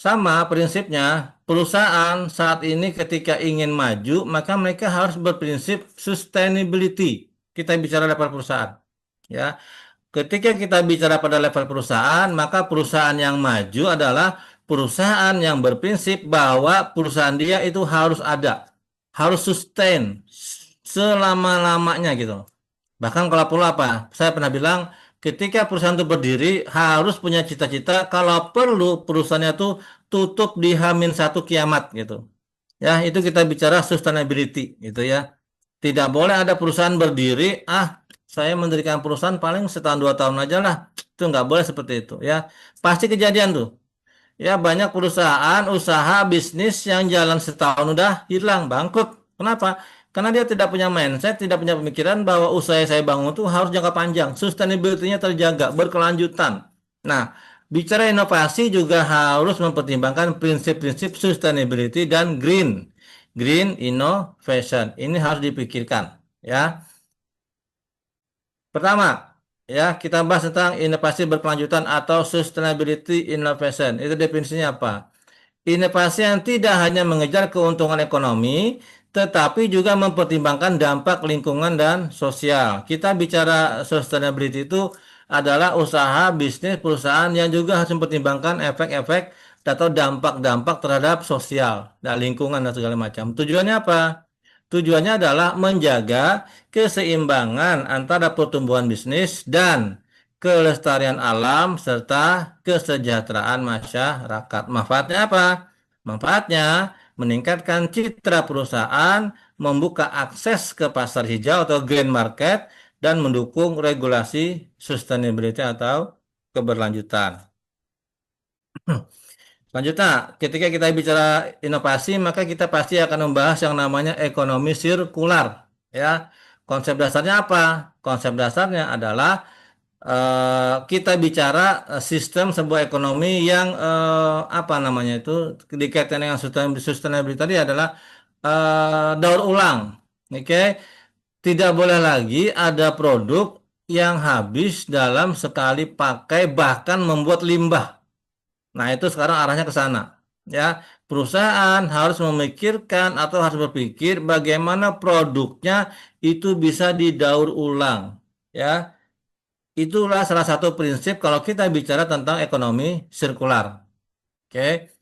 Sama prinsipnya, perusahaan saat ini ketika ingin maju, maka mereka harus berprinsip sustainability. Kita bicara level perusahaan. Ya, ketika kita bicara pada level perusahaan, maka perusahaan yang maju adalah perusahaan yang berprinsip bahwa perusahaan dia itu harus ada, harus sustain selama-lamanya gitu. Bahkan kalau perlu apa? Saya pernah bilang, ketika perusahaan itu berdiri harus punya cita-cita kalau perlu perusahaannya itu tutup di H-1 kiamat gitu. Ya, itu kita bicara sustainability gitu ya. Tidak boleh ada perusahaan berdiri, saya mendirikan perusahaan paling setahun 2 tahun aja lah. Itu nggak boleh seperti itu ya. Pasti kejadian tuh. Ya, banyak perusahaan, usaha, bisnis yang jalan setahun udah hilang, bangkrut. Kenapa? Karena dia tidak punya mindset, tidak punya pemikiran bahwa usaha yang saya bangun itu harus jangka panjang, sustainability-nya terjaga, berkelanjutan. Nah, bicara inovasi juga harus mempertimbangkan prinsip-prinsip sustainability dan green innovation. Ini harus dipikirkan, ya. Pertama, ya kita bahas tentang inovasi berkelanjutan atau sustainability innovation. Itu definisinya apa? Inovasi yang tidak hanya mengejar keuntungan ekonomi, tetapi juga mempertimbangkan dampak lingkungan dan sosial. Kita bicara sustainability itu adalah usaha, bisnis, perusahaan yang juga harus mempertimbangkan efek-efek atau dampak-dampak terhadap sosial dan lingkungan dan segala macam. Tujuannya apa? Tujuannya adalah menjaga keseimbangan antara pertumbuhan bisnis dan kelestarian alam serta kesejahteraan masyarakat. Manfaatnya apa? Manfaatnya meningkatkan citra perusahaan, membuka akses ke pasar hijau atau green market, dan mendukung regulasi sustainability atau keberlanjutan. Selanjutnya, ketika kita bicara inovasi, maka kita pasti akan membahas yang namanya ekonomi sirkular. Ya, konsep dasarnya apa? Konsep dasarnya adalah kita bicara sistem sebuah ekonomi yang apa namanya itu dikaitkan dengan sustainability tadi adalah daur ulang. Oke, tidak boleh lagi ada produk yang habis dalam sekali pakai bahkan membuat limbah. Nah, itu sekarang arahnya ke sana. Ya, perusahaan harus memikirkan atau harus berpikir bagaimana produknya itu bisa didaur ulang. Ya, itulah salah satu prinsip kalau kita bicara tentang ekonomi sirkular. Oke,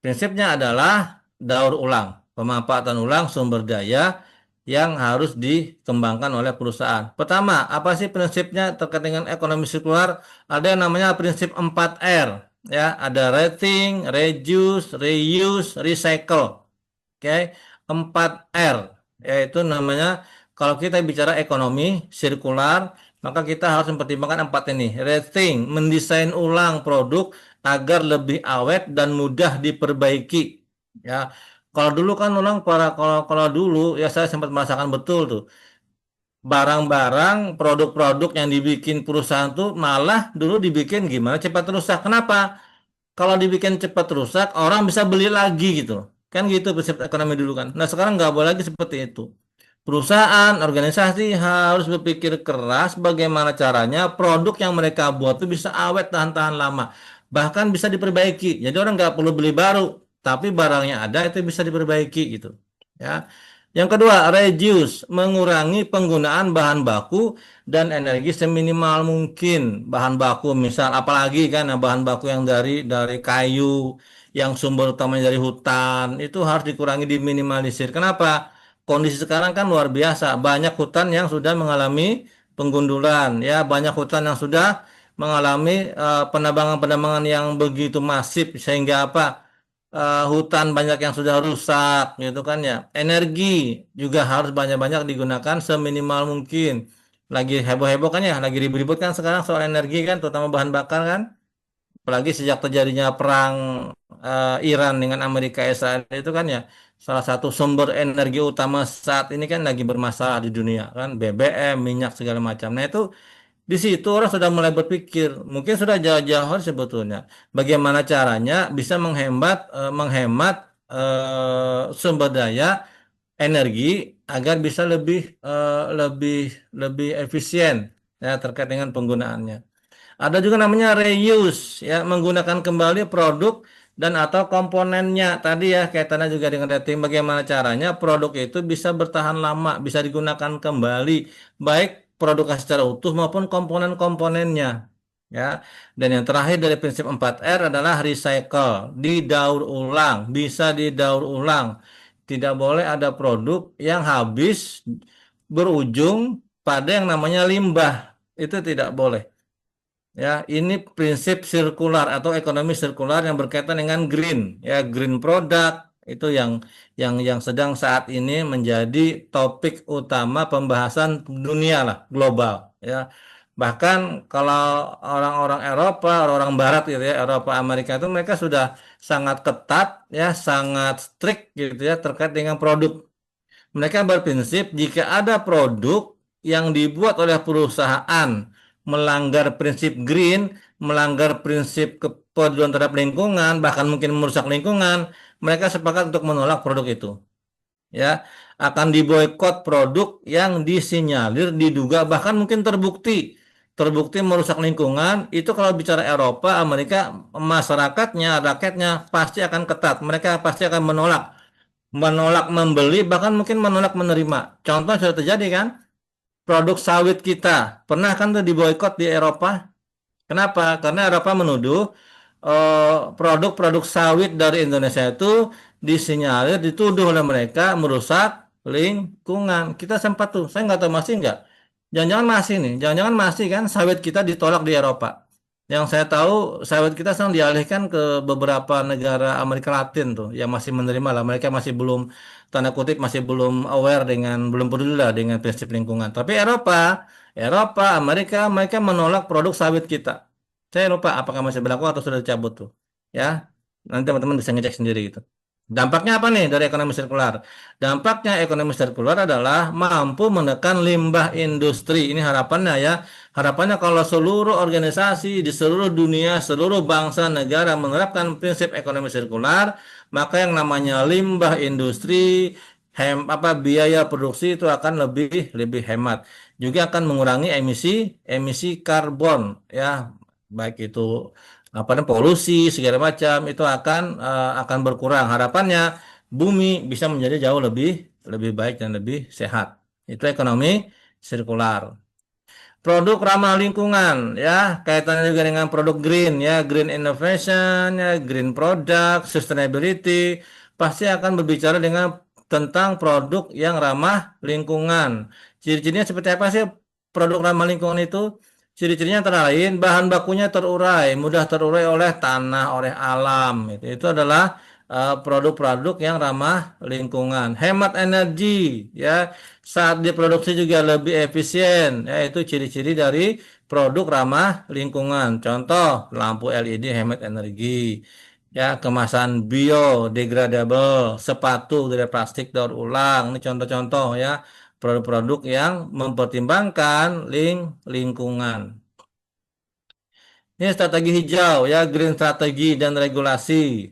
prinsipnya adalah daur ulang, pemanfaatan ulang sumber daya yang harus dikembangkan oleh perusahaan. Pertama, apa sih prinsipnya terkait dengan ekonomi sirkular? Ada yang namanya prinsip 4R. Ya, ada rating, reduce, reuse, recycle. Oke, 4R yaitu namanya kalau kita bicara ekonomi sirkular, maka kita harus mempertimbangkan empat ini. Rating, mendesain ulang produk agar lebih awet dan mudah diperbaiki. Ya, kalau dulu kan orang kalau dulu ya saya sempat merasakan betul tuh barang-barang, produk-produk yang dibikin perusahaan tuh malah dulu dibikin gimana cepat rusak. Kenapa? Kalau dibikin cepat rusak, orang bisa beli lagi gitu. Kan gitu prinsip ekonomi dulu kan. Nah sekarang nggak boleh lagi seperti itu. Perusahaan, organisasi harus berpikir keras bagaimana caranya produk yang mereka buat itu bisa awet tahan-tahan lama. Bahkan bisa diperbaiki. Jadi orang nggak perlu beli baru, tapi barangnya ada itu bisa diperbaiki gitu. Ya. Yang kedua, reduce, mengurangi penggunaan bahan baku dan energi seminimal mungkin. Bahan baku misal apalagi kan bahan baku yang dari kayu, yang sumber utamanya dari hutan, itu harus dikurangi diminimalisir. Kenapa? Kondisi sekarang kan luar biasa. Banyak hutan yang sudah mengalami penggundulan, ya, banyak hutan yang sudah mengalami penambangan-penambangan yang begitu masif sehingga apa? Hutan banyak yang sudah rusak, gitu kan ya. Energi juga harus banyak-banyak digunakan seminimal mungkin. Lagi heboh-heboh kan ya, lagi ribut-ribut kan sekarang soal energi kan, terutama bahan bakar kan. Apalagi sejak terjadinya perang Iran dengan Amerika Israel itu kan ya salah satu sumber energi utama saat ini kan lagi bermasalah di dunia kan BBM, minyak segala macam. Nah itu di situ orang sudah mulai berpikir, mungkin sudah jauh-jauh sebetulnya bagaimana caranya bisa menghemat sumber daya energi agar bisa lebih lebih efisien ya terkait dengan penggunaannya. Ada juga namanya reuse, ya, menggunakan kembali produk dan atau komponennya tadi ya kaitannya juga dengan rating bagaimana caranya produk itu bisa bertahan lama, bisa digunakan kembali baik produknya secara utuh maupun komponen-komponennya ya. Dan yang terakhir dari prinsip 4R adalah recycle, didaur ulang, bisa didaur ulang. Tidak boleh ada produk yang habis berujung pada yang namanya limbah. Itu tidak boleh. Ya, ini prinsip sirkular atau ekonomi sirkular yang berkaitan dengan green, ya green product itu yang sedang saat ini menjadi topik utama pembahasan dunia lah, global, ya. Bahkan kalau orang-orang Eropa, orang-orang Barat gitu ya, Eropa, Amerika itu mereka sudah sangat ketat, ya, sangat strict gitu ya terkait dengan produk. Mereka berprinsip jika ada produk yang dibuat oleh perusahaan melanggar prinsip green, melanggar prinsip kepedulian terhadap lingkungan, bahkan mungkin merusak lingkungan, mereka sepakat untuk menolak produk itu. Ya, akan diboikot produk yang disinyalir, diduga, bahkan mungkin terbukti merusak lingkungan. Itu kalau bicara Eropa, Amerika, masyarakatnya, rakyatnya pasti akan ketat. Mereka pasti akan menolak membeli, bahkan mungkin menolak menerima. Contoh sudah terjadi kan? Produk sawit kita pernah kan tuh diboikot di Eropa. Kenapa? Karena Eropa menuduh produk-produk sawit dari Indonesia itu disinyalir, dituduh oleh mereka merusak lingkungan. Kita sempat tuh, saya nggak tahu masih nggak. Jangan-jangan masih nih, jangan-jangan masih kan sawit kita ditolak di Eropa. Yang saya tahu sawit kita sekarang dialihkan ke beberapa negara Amerika Latin tuh, yang masih menerima lah. Mereka masih belum tanda kutip masih belum aware dengan belum peduli lah dengan prinsip lingkungan. Tapi Eropa, Amerika, mereka menolak produk sawit kita. Saya lupa apakah masih berlaku atau sudah dicabut tuh. Ya, nanti teman-teman bisa ngecek sendiri gitu. Dampaknya apa nih dari ekonomi sirkular? Dampaknya ekonomi sirkular adalah mampu menekan limbah industri. Ini harapannya ya. Harapannya kalau seluruh organisasi di seluruh dunia, seluruh bangsa negara menerapkan prinsip ekonomi sirkular, maka yang namanya limbah industri, biaya produksi itu akan lebih lebih hemat. Juga akan mengurangi emisi emisi karbon ya, baik itu polusi segala macam itu akan berkurang. Harapannya bumi bisa menjadi jauh lebih lebih baik dan lebih sehat. Itu ekonomi sirkular. Produk ramah lingkungan ya, kaitannya juga dengan produk green ya, green innovation ya, green product, sustainability pasti akan berbicara dengan tentang produk yang ramah lingkungan. Ciri-cirinya seperti apa sih produk ramah lingkungan itu? Ciri-cirinya antara lain bahan bakunya terurai, mudah terurai oleh tanah, oleh alam. Itu adalah produk-produk yang ramah lingkungan. Hemat energi ya, saat diproduksi juga lebih efisien, yaitu ciri-ciri dari produk ramah lingkungan. Contoh, lampu LED hemat energi, ya kemasan biodegradable, sepatu dari plastik daur ulang. Ini contoh-contoh ya produk-produk yang mempertimbangkan lingkungan. Ini strategi hijau ya, green strategi dan regulasi.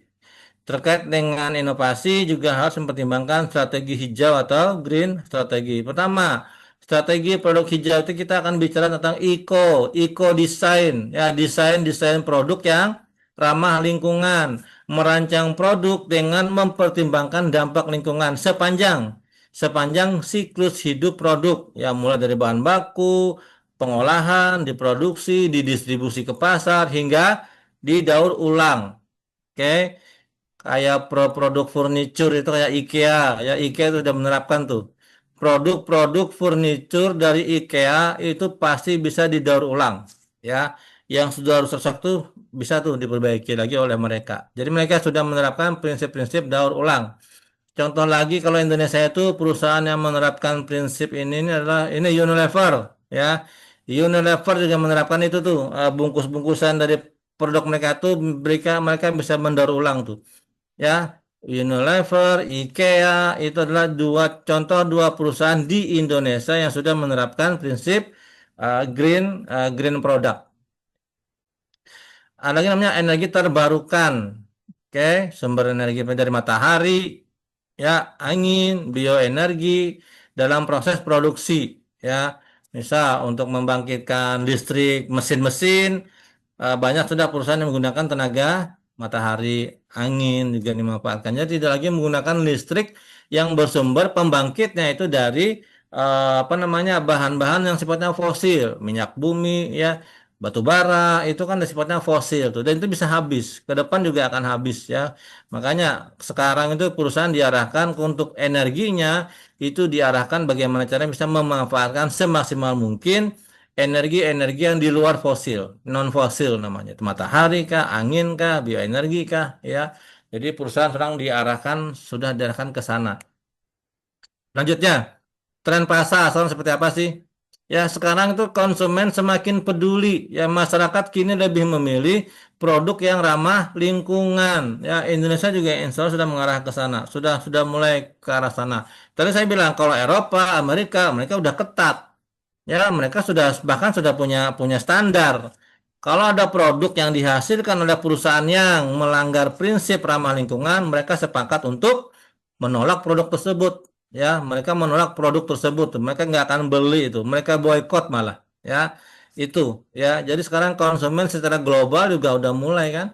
Terkait dengan inovasi juga harus mempertimbangkan strategi hijau atau green strategi. Pertama, strategi produk hijau itu kita akan bicara tentang eco design, ya desain produk yang ramah lingkungan, merancang produk dengan mempertimbangkan dampak lingkungan sepanjang siklus hidup produk, ya mulai dari bahan baku, pengolahan, diproduksi, didistribusi ke pasar hingga didaur ulang. Oke, kayak produk furniture itu kayak IKEA ya, IKEA itu sudah menerapkan tuh produk-produk furniture dari IKEA itu pasti bisa didaur ulang ya, yang sudah rusak tuh bisa tuh diperbaiki lagi oleh mereka. Jadi mereka sudah menerapkan prinsip-prinsip daur ulang. Contoh lagi kalau Indonesia itu perusahaan yang menerapkan prinsip ini adalah ini Unilever ya. Unilever juga menerapkan itu tuh bungkus-bungkusan dari produk mereka tuh mereka bisa mendaur ulang tuh ya. Unilever, IKEA itu adalah dua perusahaan di Indonesia yang sudah menerapkan prinsip green product. Ada lagi namanya energi terbarukan. Oke, sumber energi dari matahari, ya, angin, bioenergi dalam proses produksi, ya. Misal untuk membangkitkan listrik mesin-mesin, banyak sudah perusahaan yang menggunakan tenaga matahari, angin juga dimanfaatkan. Jadi tidak lagi menggunakan listrik yang bersumber pembangkitnya itu dari apa namanya bahan-bahan yang sifatnya fosil, minyak bumi ya, batu bara itu kan sifatnya fosil tuh dan itu bisa habis. Ke depan juga akan habis ya. Makanya sekarang itu perusahaan diarahkan untuk energinya itu diarahkan bagaimana caranya bisa memanfaatkan semaksimal mungkin energi-energi yang di luar fosil, non fosil namanya. Itu matahari kah, angin kah, bioenergi kah ya. Jadi perusahaan sedang diarahkan sudah diarahkan ke sana. Lanjutnya, tren pasar sekarang seperti apa sih? Ya, sekarang itu konsumen semakin peduli. Ya, masyarakat kini lebih memilih produk yang ramah lingkungan. Ya, Indonesia juga insya Allah sudah mengarah ke sana. Sudah mulai ke arah sana. Tadi saya bilang kalau Eropa, Amerika, mereka udah ketat. Ya, mereka sudah bahkan sudah punya standar. Kalau ada produk yang dihasilkan oleh perusahaan yang melanggar prinsip ramah lingkungan, mereka sepakat untuk menolak produk tersebut. Ya, mereka menolak produk tersebut. Mereka nggak akan beli itu. Mereka boykot malah. Ya, itu. Ya, jadi sekarang konsumen secara global juga udah mulai kan.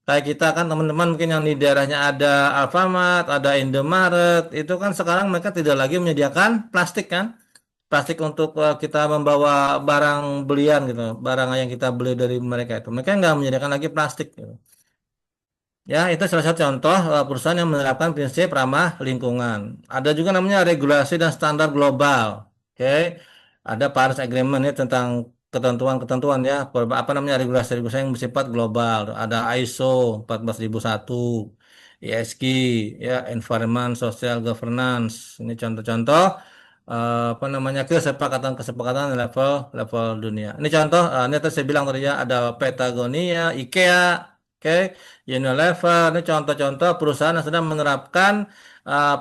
Kayak kita kan teman-teman mungkin yang di daerahnya ada Alfamart, ada Indomaret, itu kan sekarang mereka tidak lagi menyediakan plastik kan plastik untuk kita membawa barang belian gitu, barang yang kita beli dari mereka itu. Mereka nggak menyediakan lagi plastik. Gitu. Ya, itu salah satu contoh perusahaan yang menerapkan prinsip ramah lingkungan. Ada juga namanya regulasi dan standar global. Oke, ada Paris Agreement ya tentang ketentuan-ketentuan ya, apa namanya regulasi-regulasi yang bersifat global. Ada ISO 14001, ESG, ya, Environment, Social Governance. Ini contoh-contoh apa namanya kesepakatan-kesepakatan level level dunia. Ini contoh, ini tadi saya bilang tadi ya ada Patagonia, IKEA, oke. Unilever ini contoh-contoh perusahaan yang sedang menerapkan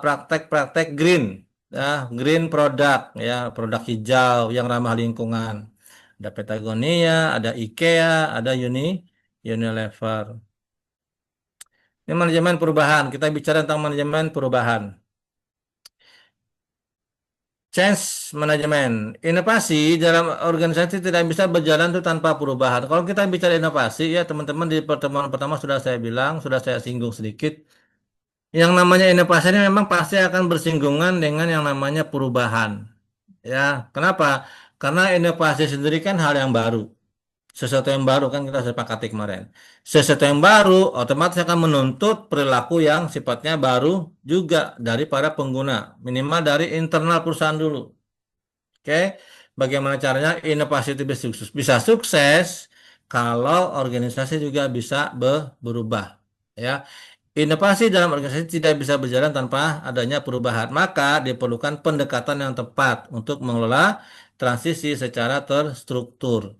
praktek-praktek green ya green product ya produk hijau yang ramah lingkungan ada Patagonia ada IKEA ada Unilever ini manajemen perubahan kita bicara tentang manajemen perubahan change management inovasi dalam organisasi tidak bisa berjalan itu tanpa perubahan kalau kita bicara inovasi ya teman-teman di pertemuan pertama sudah saya bilang sudah saya singgung sedikit. Yang namanya inovasi ini memang pasti akan bersinggungan dengan yang namanya perubahan. Ya, kenapa? Karena inovasi sendiri kan hal yang baru. Sesuatu yang baru kan kita sepakati kemarin. Sesuatu yang baru otomatis akan menuntut perilaku yang sifatnya baru juga dari para pengguna. Minimal dari internal perusahaan dulu. Oke, bagaimana caranya inovasi itu bisa sukses? Bisa sukses kalau organisasi juga bisa berubah. Ya, inovasi dalam organisasi tidak bisa berjalan tanpa adanya perubahan. Maka diperlukan pendekatan yang tepat untuk mengelola transisi secara terstruktur.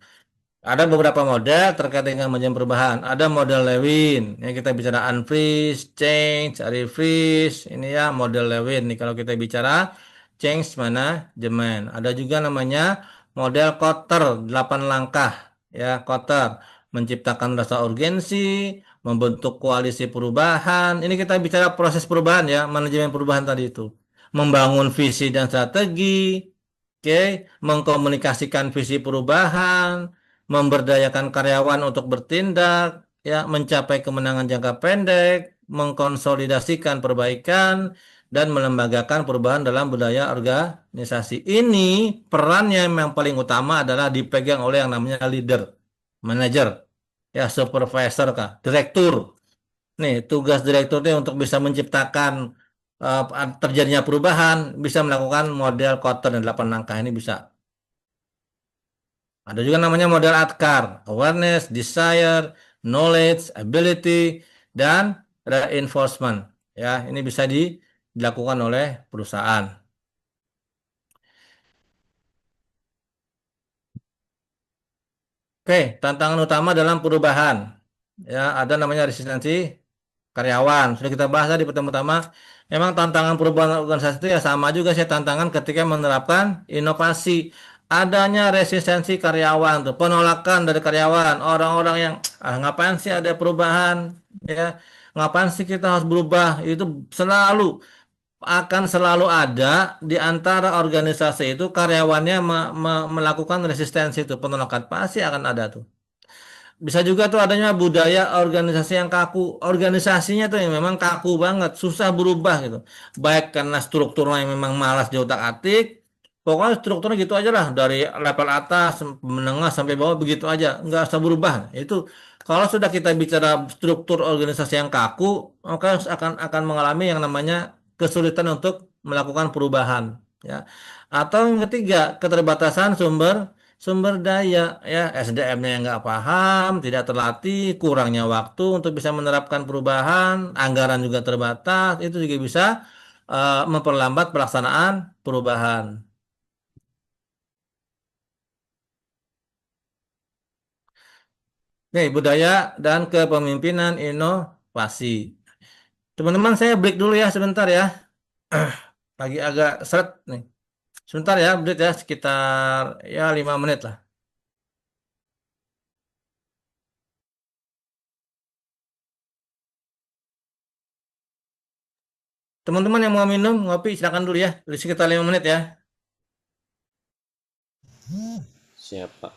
Ada beberapa model terkait dengan manajemen perubahan. Ada model Lewin, yang kita bicara unfreeze, change, refreeze. Ini ya model Lewin. Nih kalau kita bicara change management. Ada juga namanya model Kotter, 8 langkah. Ya, Kotter menciptakan rasa urgensi, membentuk koalisi perubahan. Ini kita bicara proses perubahan ya, manajemen perubahan tadi itu. Membangun visi dan strategi, oke, mengkomunikasikan visi perubahan, memberdayakan karyawan untuk bertindak, ya, mencapai kemenangan jangka pendek, mengkonsolidasikan perbaikan, dan melembagakan perubahan dalam budaya organisasi. Ini perannya yang paling utama adalah dipegang oleh yang namanya leader, manager, ya, supervisor, kah, direktur. Nih, tugas direktur ini untuk bisa menciptakan terjadinya perubahan, bisa melakukan model Kotter dan 8 langkah ini bisa. Ada juga namanya model ADKAR, awareness, desire, knowledge, ability, dan reinforcement. Ya, ini bisa dilakukan oleh perusahaan. Oke, tantangan utama dalam perubahan. Ya, ada namanya resistensi karyawan. Sudah kita bahas tadi pertama-tama. Memang tantangan perubahan organisasi itu ya sama juga sih tantangan ketika menerapkan inovasi. Adanya resistensi karyawan tuh, penolakan dari karyawan, orang-orang yang ngapain sih ada perubahan, ya, ngapain sih kita harus berubah, itu selalu akan selalu ada di antara organisasi itu karyawannya melakukan resistensi itu penolakan pasti akan ada tuh. Bisa juga tuh adanya budaya organisasi yang kaku. Organisasinya tuh yang memang kaku banget, susah berubah gitu. Baik karena strukturnya yang memang malas diotak-atik, pokoknya strukturnya gitu aja lah dari level atas, menengah sampai bawah begitu aja, nggak usah berubah. Itu kalau sudah kita bicara struktur organisasi yang kaku, maka akan mengalami yang namanya kesulitan untuk melakukan perubahan, ya. Atau yang ketiga, keterbatasan sumber sumber daya, ya, SDM-nya yang nggak paham, tidak terlatih, kurangnya waktu untuk bisa menerapkan perubahan, anggaran juga terbatas, itu juga bisa memperlambat pelaksanaan perubahan. Nih, budaya dan kepemimpinan inovasi. Teman-teman, saya break dulu ya sebentar ya. Lagi agak seret nih. Sebentar ya, break ya, sekitar ya 5 menit lah. Teman-teman yang mau minum, ngopi, silakan dulu ya. Di sekitar 5 menit ya. Siap, Pak.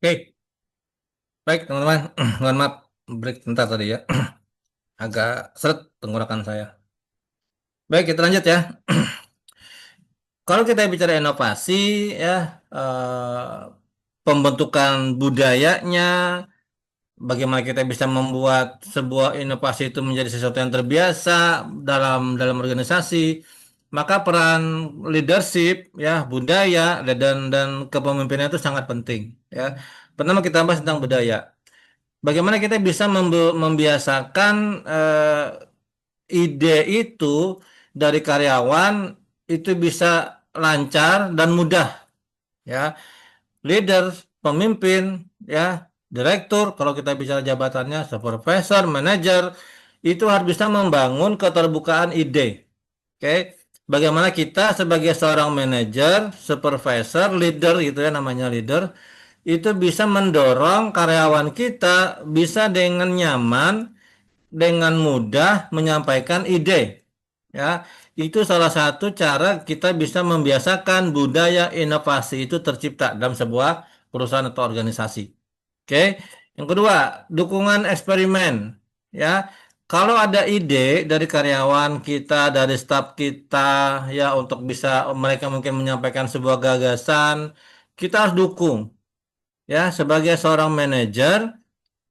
Oke, baik teman-teman. Mohon maaf, break bentar tadi ya. Agak seret tenggorokan saya. Baik, kita lanjut ya. Kalau kita bicara inovasi, ya, pembentukan budayanya, bagaimana kita bisa membuat sebuah inovasi itu menjadi sesuatu yang terbiasa dalam organisasi, maka peran leadership, ya, budaya dan kepemimpinan itu sangat penting. Ya, pertama kita bahas tentang budaya. Bagaimana kita bisa membiasakan ide itu dari karyawan itu bisa lancar dan mudah, ya. Leader, pemimpin, ya, direktur, kalau kita bicara jabatannya, supervisor, manajer, itu harus bisa membangun keterbukaan ide. Oke, bagaimana kita sebagai seorang manajer, supervisor, leader, gitu ya namanya leader, itu bisa mendorong karyawan kita bisa dengan nyaman, dengan mudah menyampaikan ide. Ya, itu salah satu cara kita bisa membiasakan budaya inovasi itu tercipta dalam sebuah perusahaan atau organisasi. Oke. Yang kedua, dukungan eksperimen. Ya, kalau ada ide dari karyawan kita, dari staf kita, ya untuk bisa mereka mungkin menyampaikan sebuah gagasan, kita harus dukung. Ya, sebagai seorang manajer,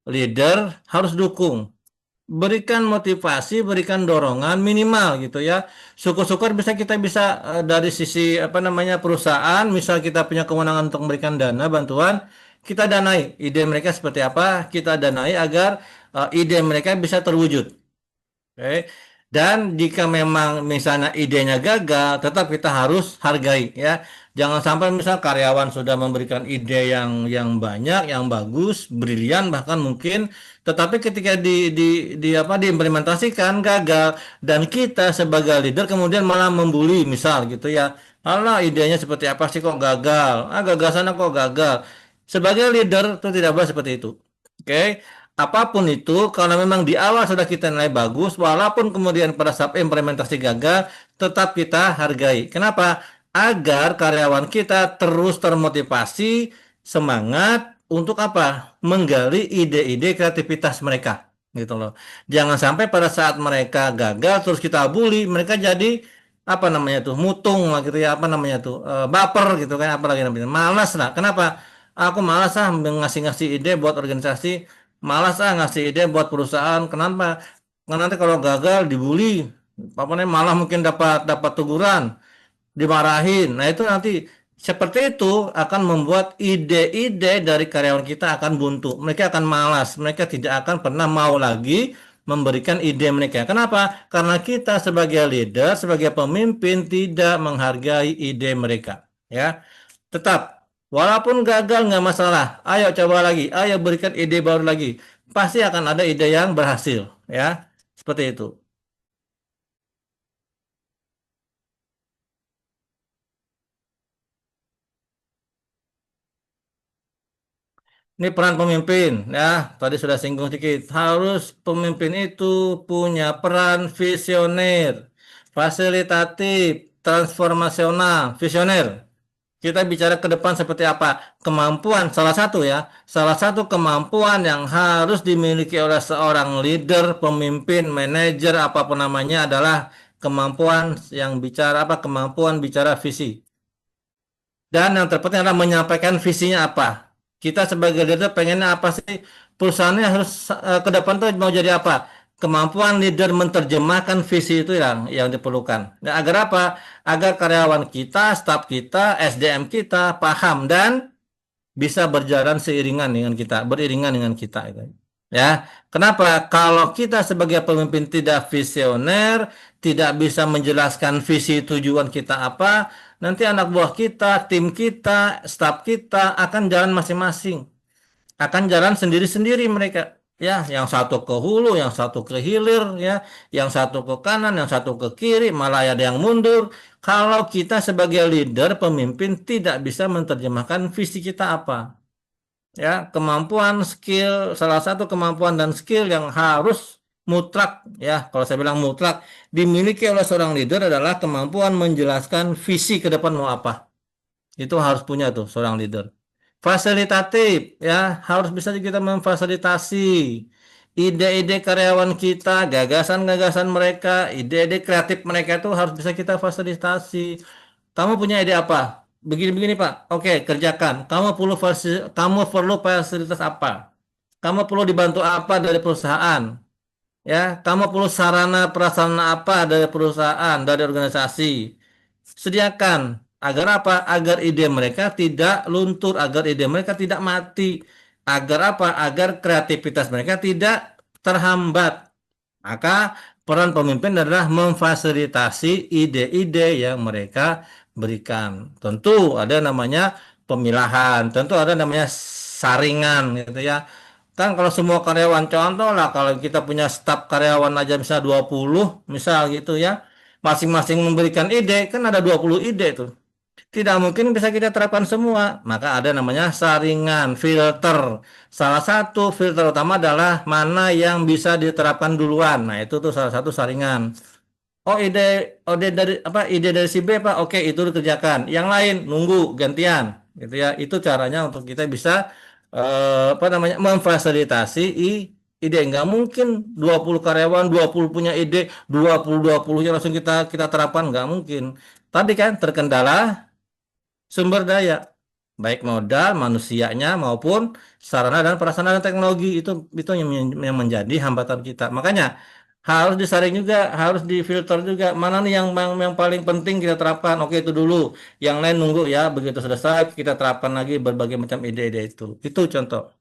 leader harus dukung, berikan motivasi, berikan dorongan minimal gitu ya. Syukur-syukur kita bisa dari sisi apa namanya perusahaan, misal kita punya kewenangan untuk memberikan dana bantuan, kita danai ide mereka seperti apa, kita danai agar ide mereka bisa terwujud. Oke. Dan jika memang misalnya idenya gagal, tetap kita harus hargai ya. Jangan sampai misal karyawan sudah memberikan ide yang banyak, yang bagus, brilian bahkan mungkin, tetapi ketika di apa diimplementasikan gagal dan kita sebagai leader kemudian malah membuli misal gitu ya. Alah idenya seperti apa sih kok gagal? Ah gagasannya kok gagal. Sebagai leader itu tidak boleh seperti itu. Oke. Apapun itu, kalau memang di awal sudah kita nilai bagus, walaupun kemudian pada saat implementasi gagal, tetap kita hargai. Kenapa? Agar karyawan kita terus termotivasi, semangat untuk apa? Menggali ide-ide kreativitas mereka, gitu loh. Jangan sampai pada saat mereka gagal terus kita bully, mereka jadi apa namanya tuh mutung lah gitu ya, apa namanya tuh baper gitu kan, apalagi namanya malas lah. Kenapa? Aku malas ah ngasih-ngasih ide buat organisasi, malas ah ngasih ide buat perusahaan. Kenapa? Karena nanti kalau gagal dibully, apa namanya malah mungkin dapat dapat teguran, dimarahin. Nah, itu nanti seperti itu akan membuat ide-ide dari karyawan kita akan buntu. Mereka akan malas, mereka tidak akan pernah mau lagi memberikan ide mereka. Kenapa? Karena kita sebagai leader, sebagai pemimpin tidak menghargai ide mereka. Ya, tetap, walaupun gagal nggak masalah. Ayo coba lagi, ayo berikan ide baru lagi. Pasti akan ada ide yang berhasil. Ya, seperti itu. Ini peran pemimpin, ya. Tadi sudah singgung sedikit. Harus pemimpin itu punya peran visioner, fasilitatif, transformasional, visioner. Kita bicara ke depan seperti apa? Kemampuan, salah satu ya. Salah satu kemampuan yang harus dimiliki oleh seorang leader, pemimpin, manajer, apapun namanya adalah kemampuan yang bicara apa? Kemampuan bicara visi. Dan yang terpenting adalah menyampaikan visinya apa. Kita sebagai leader pengennya apa sih? Perusahaannya harus ke depan tuh mau jadi apa? Kemampuan leader menerjemahkan visi itu yang diperlukan. Dan agar apa? Agar karyawan kita, staf kita, SDM kita paham dan bisa berjalan seiringan dengan kita, beriringan dengan kita itu. Ya, kenapa? Kalau kita sebagai pemimpin tidak visioner, tidak bisa menjelaskan visi tujuan kita apa, nanti anak buah kita, tim kita, staf kita akan jalan masing-masing, akan jalan sendiri-sendiri mereka. Ya, yang satu ke hulu, yang satu ke hilir, ya, yang satu ke kanan, yang satu ke kiri, malah ada yang mundur. Kalau kita sebagai leader, pemimpin tidak bisa menerjemahkan visi kita apa. Ya, kemampuan, skill, salah satu kemampuan dan skill yang harus mutlak, ya, kalau saya bilang mutlak, dimiliki oleh seorang leader adalah kemampuan menjelaskan visi ke depan mau apa. Itu harus punya tuh seorang leader. fasilitatif, ya, harus bisa kita memfasilitasi ide-ide karyawan kita, gagasan-gagasan mereka, ide-ide kreatif mereka itu harus bisa kita fasilitasi. Kamu punya ide apa? Begini-begini, Pak. Oke, kerjakan. Kamu perlu fasilitas apa? Kamu perlu dibantu apa dari perusahaan? Ya, kamu perlu sarana prasarana apa dari perusahaan, dari organisasi? Sediakan agar apa? Agar ide mereka tidak luntur, agar ide mereka tidak mati, agar apa? Agar kreativitas mereka tidak terhambat. Maka peran pemimpin adalah memfasilitasi ide-ide yang mereka berikan. Tentu ada namanya pemilahan, tentu ada namanya saringan gitu ya. Kan kalau semua karyawan, contoh lah kalau kita punya staf karyawan aja misalnya 20 misal gitu ya. Masing-masing memberikan ide, kan ada 20 ide tuh. Tidak mungkin bisa kita terapkan semua. Maka ada namanya saringan, filter. Salah satu filter utama adalah mana yang bisa diterapkan duluan. Nah, itu tuh salah satu saringan. Oh, ide dari si B Pak. Oke, itu dikerjakan. Yang lain nunggu gantian, gitu ya. Itu caranya untuk kita bisa apa namanya memfasilitasi ide. Nggak mungkin 20 karyawan, 20 punya ide, 20-20-nya langsung kita kita terapkan, nggak mungkin. Tadi kan terkendala sumber daya, baik modal manusianya maupun sarana dan prasarana dan teknologi itu yang menjadi hambatan kita. Makanya harus disaring juga, harus difilter juga. Mana nih yang paling penting kita terapkan? Oke, itu dulu. Yang lain nunggu ya. Begitu selesai kita terapkan lagi berbagai macam ide-ide itu. Itu contoh.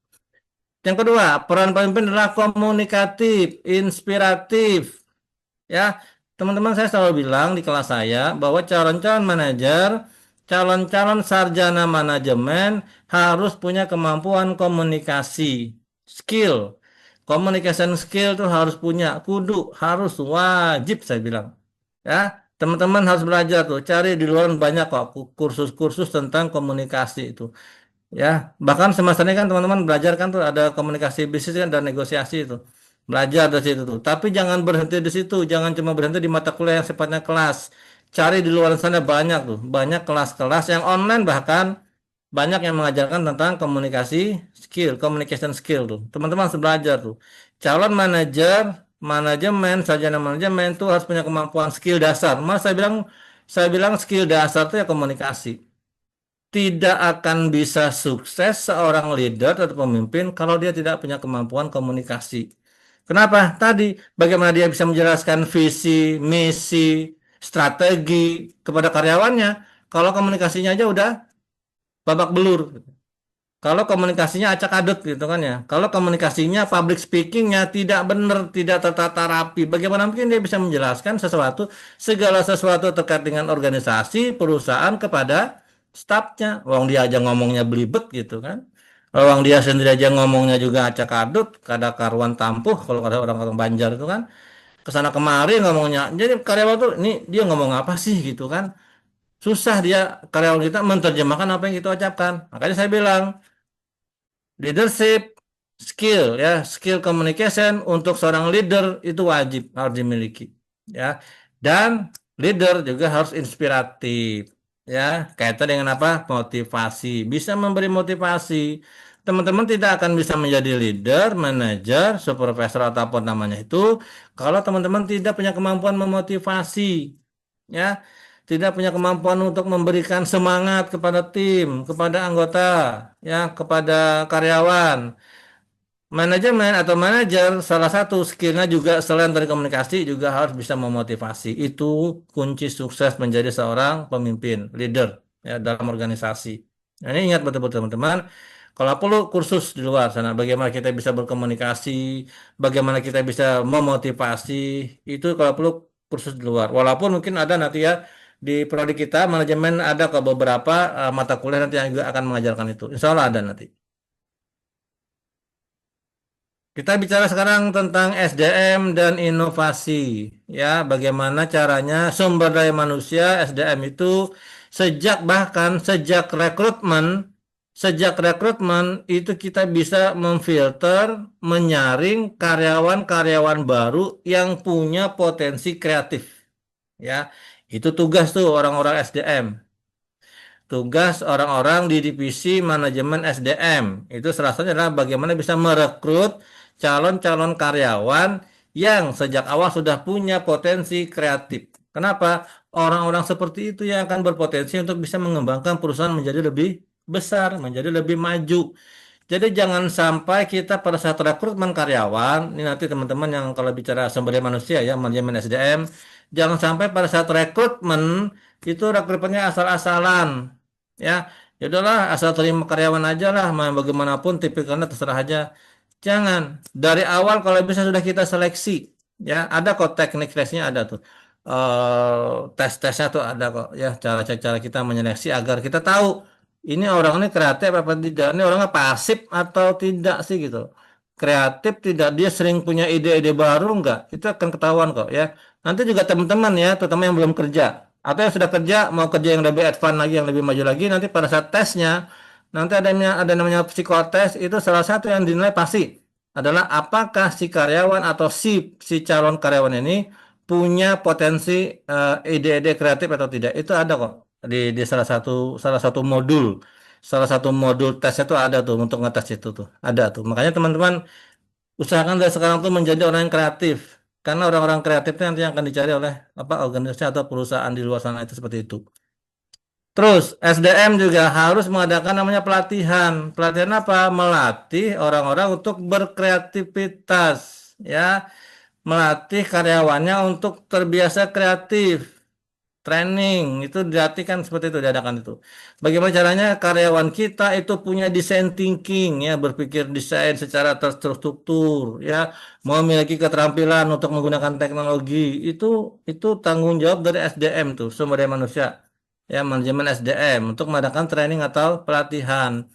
Yang kedua, peran pemimpin adalah komunikatif, inspiratif. Ya, teman-teman saya selalu bilang di kelas saya bahwa calon-calon manajer, calon-calon sarjana manajemen harus punya kemampuan komunikasi, skill. Communication skill tuh harus punya, kudu, harus, wajib saya bilang. Ya, teman-teman harus belajar tuh, cari di luar banyak kok kursus-kursus tentang komunikasi itu. Ya, bahkan semester ini kan teman-teman belajar kan tuh ada komunikasi bisnis kan dan negosiasi itu. Belajar dari situ tuh. Tapi jangan berhenti di situ, jangan cuma berhenti di mata kuliah yang sifatnya kelas. Cari di luar sana banyak tuh, banyak kelas-kelas yang online bahkan banyak yang mengajarkan tentang komunikasi skill, communication skill tuh. Teman-teman harus belajar tuh. Calon manajer, manajemen, sarjana manajemen tuh harus punya kemampuan skill dasar. Mas saya bilang skill dasar tuh ya komunikasi. Tidak akan bisa sukses seorang leader atau pemimpin kalau dia tidak punya kemampuan komunikasi. Kenapa? Tadi, bagaimana dia bisa menjelaskan visi, misi, strategi kepada karyawannya. Kalau komunikasinya aja udah babak belur. Kalau komunikasinya acak adut gitu kan ya. Kalau komunikasinya public speakingnya tidak benar, tidak tertata rapi. Bagaimana mungkin dia bisa menjelaskan sesuatu, segala sesuatu terkait dengan organisasi, perusahaan kepada stafnya. Wong dia aja ngomongnya belibet gitu kan. Wong dia sendiri aja ngomongnya juga acak adut, kada karuan tampuh kalau kata orang-orang Banjar itu kan. Kesana kemari ngomongnya. Jadi karyawan tuh ini dia ngomong apa sih gitu kan. Susah dia karyawan kita menerjemahkan apa yang kita ucapkan. Makanya saya bilang leadership skill ya, skill communication untuk seorang leader itu wajib harus dimiliki ya. Dan leader juga harus inspiratif ya, kaitan dengan apa? Motivasi, bisa memberi motivasi. Teman-teman tidak akan bisa menjadi leader, manajer, supervisor apapun namanya itu kalau teman-teman tidak punya kemampuan memotivasi ya, tidak punya kemampuan untuk memberikan semangat kepada tim, kepada anggota, ya, kepada karyawan. Manajemen atau manajer, salah satu skillnya juga selain dari komunikasi juga harus bisa memotivasi. Itu kunci sukses menjadi seorang pemimpin, leader, ya, dalam organisasi. Nah, ini ingat betul-betul teman-teman. Kalau perlu kursus di luar sana, bagaimana kita bisa berkomunikasi, bagaimana kita bisa memotivasi, itu kalau perlu kursus di luar. Walaupun mungkin ada nanti ya di prodi kita manajemen ada kok beberapa mata kuliah nanti yang juga akan mengajarkan itu. Insya Allah ada nanti. Kita bicara sekarang tentang SDM dan inovasi. Ya, bagaimana caranya sumber daya manusia SDM itu bahkan sejak rekrutmen itu kita bisa memfilter, menyaring karyawan-karyawan baru yang punya potensi kreatif. Ya, itu tugas tuh orang-orang SDM. tugas orang-orang di divisi manajemen SDM. Itu salah satunya adalah bagaimana bisa merekrut calon-calon karyawan yang sejak awal sudah punya potensi kreatif. Kenapa? Orang-orang seperti itu yang akan berpotensi untuk bisa mengembangkan perusahaan menjadi lebih besar, menjadi lebih maju. Jadi jangan sampai kita pada saat rekrutmen karyawan, ini nanti teman-teman yang kalau bicara sumber daya manusia ya, manajemen SDM, jangan sampai pada saat rekrutmen itu rekrutmennya asal-asalan. Ya, ya udahlah asal terima karyawan aja lah, mau bagaimanapun tipikalnya terserah aja. Jangan. Dari awal kalau bisa sudah kita seleksi. Ya, ada kok teknik seleksinya ada tuh. Tes-tesnya tuh ada kok. Ya, cara-cara kita menyeleksi agar kita tahu ini orang ini kreatif apa tidak. Ini orangnya pasif atau tidak sih gitu. Kreatif tidak, dia sering punya ide-ide baru enggak? Itu akan ketahuan kok ya. Nanti juga teman-teman ya, terutama yang belum kerja atau yang sudah kerja mau kerja yang lebih advance lagi, yang lebih maju lagi, nanti pada saat tesnya nanti ada namanya psikotes, itu salah satu yang dinilai pasti adalah apakah si karyawan atau si calon karyawan ini punya potensi ide-ide kreatif atau tidak. Itu ada kok di salah satu modul tesnya tuh ada tuh untuk ngetes itu tuh. Ada tuh. Makanya teman-teman usahakan dari sekarang tuh menjadi orang yang kreatif. Karena orang-orang kreatif itu nanti yang akan dicari oleh apa organisasi atau perusahaan di luar sana itu seperti itu. Terus SDM juga harus mengadakan namanya pelatihan. Pelatihan apa? Melatih orang-orang untuk berkreativitas, ya. Melatih karyawannya untuk terbiasa kreatif. Training itu dilatih kan seperti itu diadakan itu. Bagaimana caranya karyawan kita itu punya design thinking ya, berpikir desain secara terstruktur ya, memiliki keterampilan untuk menggunakan teknologi. Itu tanggung jawab dari SDM tuh, sumber daya manusia. Ya, manajemen SDM untuk mengadakan training atau pelatihan.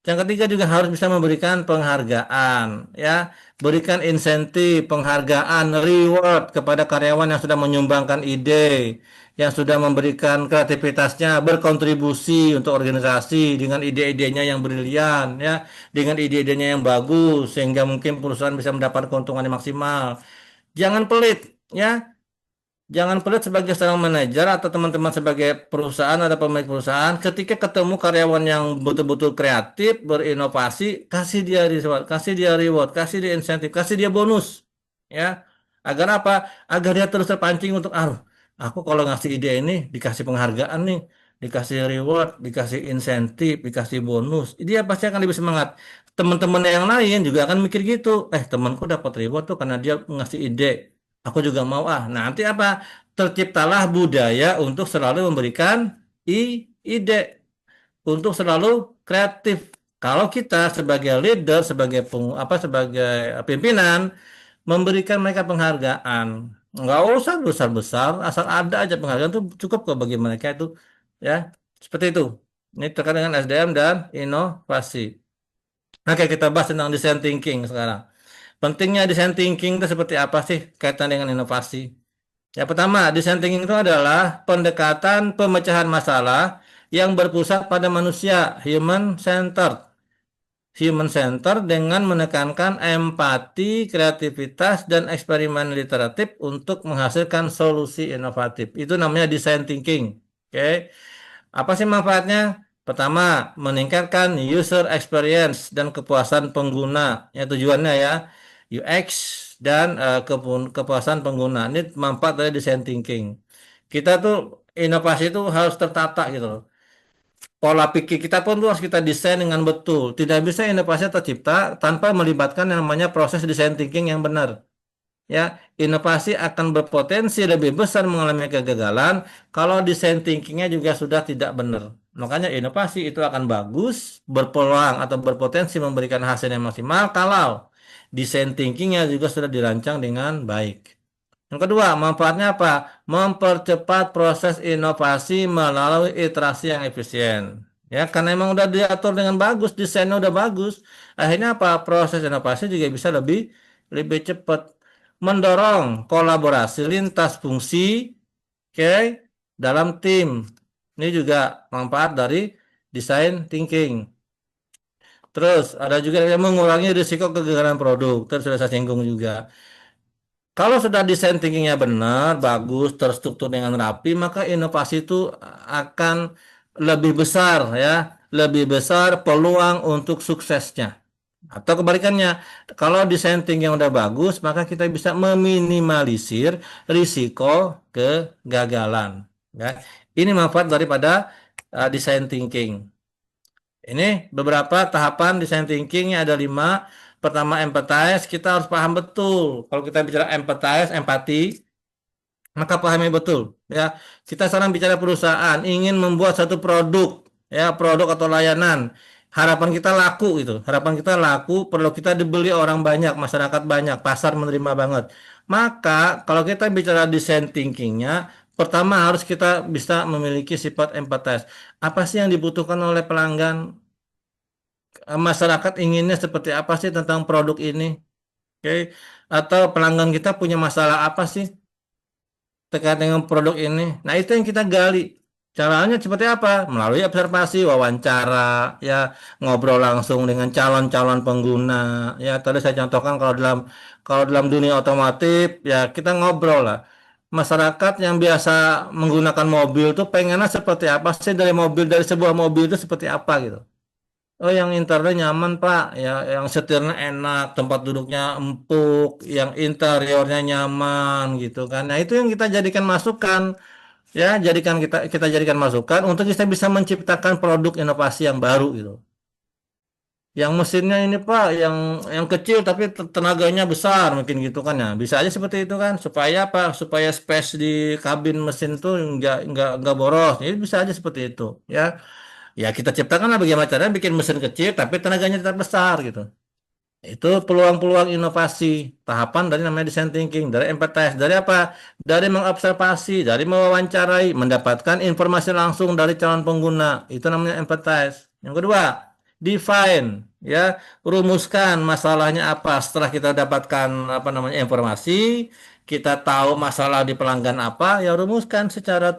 Yang ketiga juga harus bisa memberikan penghargaan, ya, berikan insentif, penghargaan, reward kepada karyawan yang sudah menyumbangkan ide, yang sudah memberikan kreativitasnya, berkontribusi untuk organisasi dengan ide-idenya yang brilian, ya, dengan ide-idenya yang bagus, sehingga mungkin perusahaan bisa mendapat keuntungan yang maksimal. Jangan pelit, ya. Jangan pelit sebagai seorang manajer atau teman-teman sebagai perusahaan atau pemilik perusahaan, ketika ketemu karyawan yang betul-betul kreatif, berinovasi, kasih dia reward, kasih dia insentif, kasih dia bonus. Ya. Agar apa? Agar dia terus terpancing untuk, aku kalau ngasih ide ini dikasih penghargaan nih, dikasih reward, dikasih insentif, dikasih bonus. Dia pasti akan lebih semangat. Teman-teman yang lain juga akan mikir gitu. Temanku dapat reward tuh karena dia ngasih ide. Aku juga mau nanti apa? Terciptalah budaya untuk selalu memberikan ide, untuk selalu kreatif. Kalau kita sebagai leader, sebagai pimpinan, memberikan mereka penghargaan, nggak usah besar-besar, asal ada aja penghargaan itu cukup kok bagi mereka itu, ya. Seperti itu. Ini terkait dengan SDM dan inovasi. Oke, kita bahas tentang design thinking sekarang. Pentingnya design thinking itu seperti apa sih kaitan dengan inovasi? Ya, pertama, design thinking itu adalah pendekatan pemecahan masalah yang berpusat pada manusia, human center dengan menekankan empati, kreativitas, dan eksperimen literatif untuk menghasilkan solusi inovatif. Itu namanya design thinking. Oke. Apa sih manfaatnya? Pertama, meningkatkan user experience dan kepuasan pengguna. Ya, tujuannya ya, UX dan kepuasan pengguna. Ini manfaat dari design thinking. Kita tuh inovasi itu harus tertata gitu loh. Pola pikir kita pun tuh harus kita desain dengan betul. Tidak bisa inovasi tercipta tanpa melibatkan yang namanya proses design thinking yang benar. Ya, inovasi akan berpotensi lebih besar mengalami kegagalan kalau desain thinkingnya juga sudah tidak benar. Makanya inovasi itu akan bagus, berpeluang atau berpotensi memberikan hasil yang maksimal kalau desain thinkingnya juga sudah dirancang dengan baik. Yang kedua, manfaatnya apa? Mempercepat proses inovasi melalui iterasi yang efisien. Ya, karena emang udah diatur dengan bagus, desainnya udah bagus. Akhirnya apa? Proses inovasi juga bisa lebih lebih cepat. Mendorong kolaborasi lintas fungsi, oke, dalam tim. Ini juga manfaat dari design thinking. Terus ada juga yang mengurangi risiko kegagalan produk. Terus sudah saya singgung juga. Kalau sudah desain thinkingnya benar, bagus, terstruktur dengan rapi, maka inovasi itu akan lebih besar ya, lebih besar peluang untuk suksesnya. Atau kebalikannya, kalau desain thinking yang udah bagus, maka kita bisa meminimalisir risiko kegagalan. Ya. Ini manfaat daripada design thinking. Ini beberapa tahapan design thinkingnya ada 5. Pertama, empathize. Kita harus paham betul. Kalau kita bicara empathize, empati, maka pahami betul. Ya, kita sekarang bicara perusahaan ingin membuat satu produk, ya produk atau layanan. Harapan kita laku itu. Harapan kita laku, perlu kita dibeli orang banyak, masyarakat banyak, pasar menerima banget. Maka kalau kita bicara design thinkingnya, pertama harus kita bisa memiliki sifat empathize. Apa sih yang dibutuhkan oleh pelanggan? Masyarakat inginnya seperti apa sih tentang produk ini? Oke. Atau pelanggan kita punya masalah apa sih terkait dengan produk ini? Nah, itu yang kita gali. Caranya seperti apa? Melalui observasi, wawancara, ya ngobrol langsung dengan calon-calon pengguna. Ya, tadi saya contohkan kalau dalam dunia otomotif, ya kita ngobrol lah. Masyarakat yang biasa menggunakan mobil tuh pengennya seperti apa sih dari sebuah mobil itu seperti apa gitu. Oh, yang interiornya nyaman, Pak. Ya, yang setirnya enak, tempat duduknya empuk, yang interiornya nyaman gitu kan. Nah, itu yang kita jadikan masukan. Ya, kita jadikan masukan untuk kita bisa menciptakan produk inovasi yang baru gitu. Yang mesinnya ini, Pak, yang kecil tapi tenaganya besar mungkin gitu kan ya. Bisa aja seperti itu kan supaya apa? Supaya space di kabin mesin tuh nggak boros. Jadi bisa aja seperti itu, ya. Ya kita ciptakanlah bagaimana caranya bikin mesin kecil tapi tenaganya tetap besar gitu. Itu peluang-peluang inovasi, tahapan dari namanya design thinking, dari empathize, dari apa? Dari mengobservasi, dari mewawancarai, mendapatkan informasi langsung dari calon pengguna. Itu namanya empathize. Yang kedua, define, ya, rumuskan masalahnya apa. Setelah kita dapatkan apa namanya informasi, kita tahu masalah di pelanggan apa, ya rumuskan secara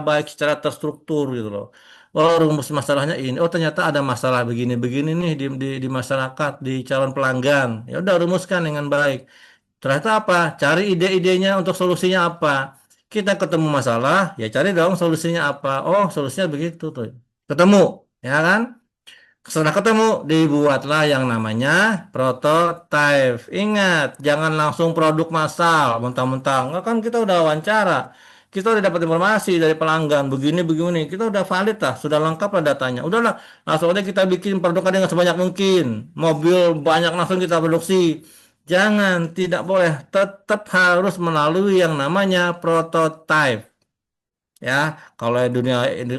baik, secara terstruktur gitu loh. Oh, rumus masalahnya ini. Oh, ternyata ada masalah begini-begini nih di masyarakat, di calon pelanggan. Ya udah rumuskan dengan baik. Ternyata apa? Cari ide-idenya untuk solusinya apa. Kita ketemu masalah, ya cari dong solusinya apa. Oh, solusinya begitu tuh. Ketemu, ya kan? Setelah ketemu, dibuatlah yang namanya prototype. Ingat, jangan langsung produk massal, mentang-mentang. Nggak, kan kita udah wawancara. Kita udah dapat informasi dari pelanggan, begini, begini. Kita udah valid lah, sudah lengkap lah datanya. Udahlah, langsung aja kita bikin produk dengan sebanyak mungkin. Mobil banyak langsung kita produksi. Jangan, tidak boleh. Tetap harus melalui yang namanya prototype. Ya, kalau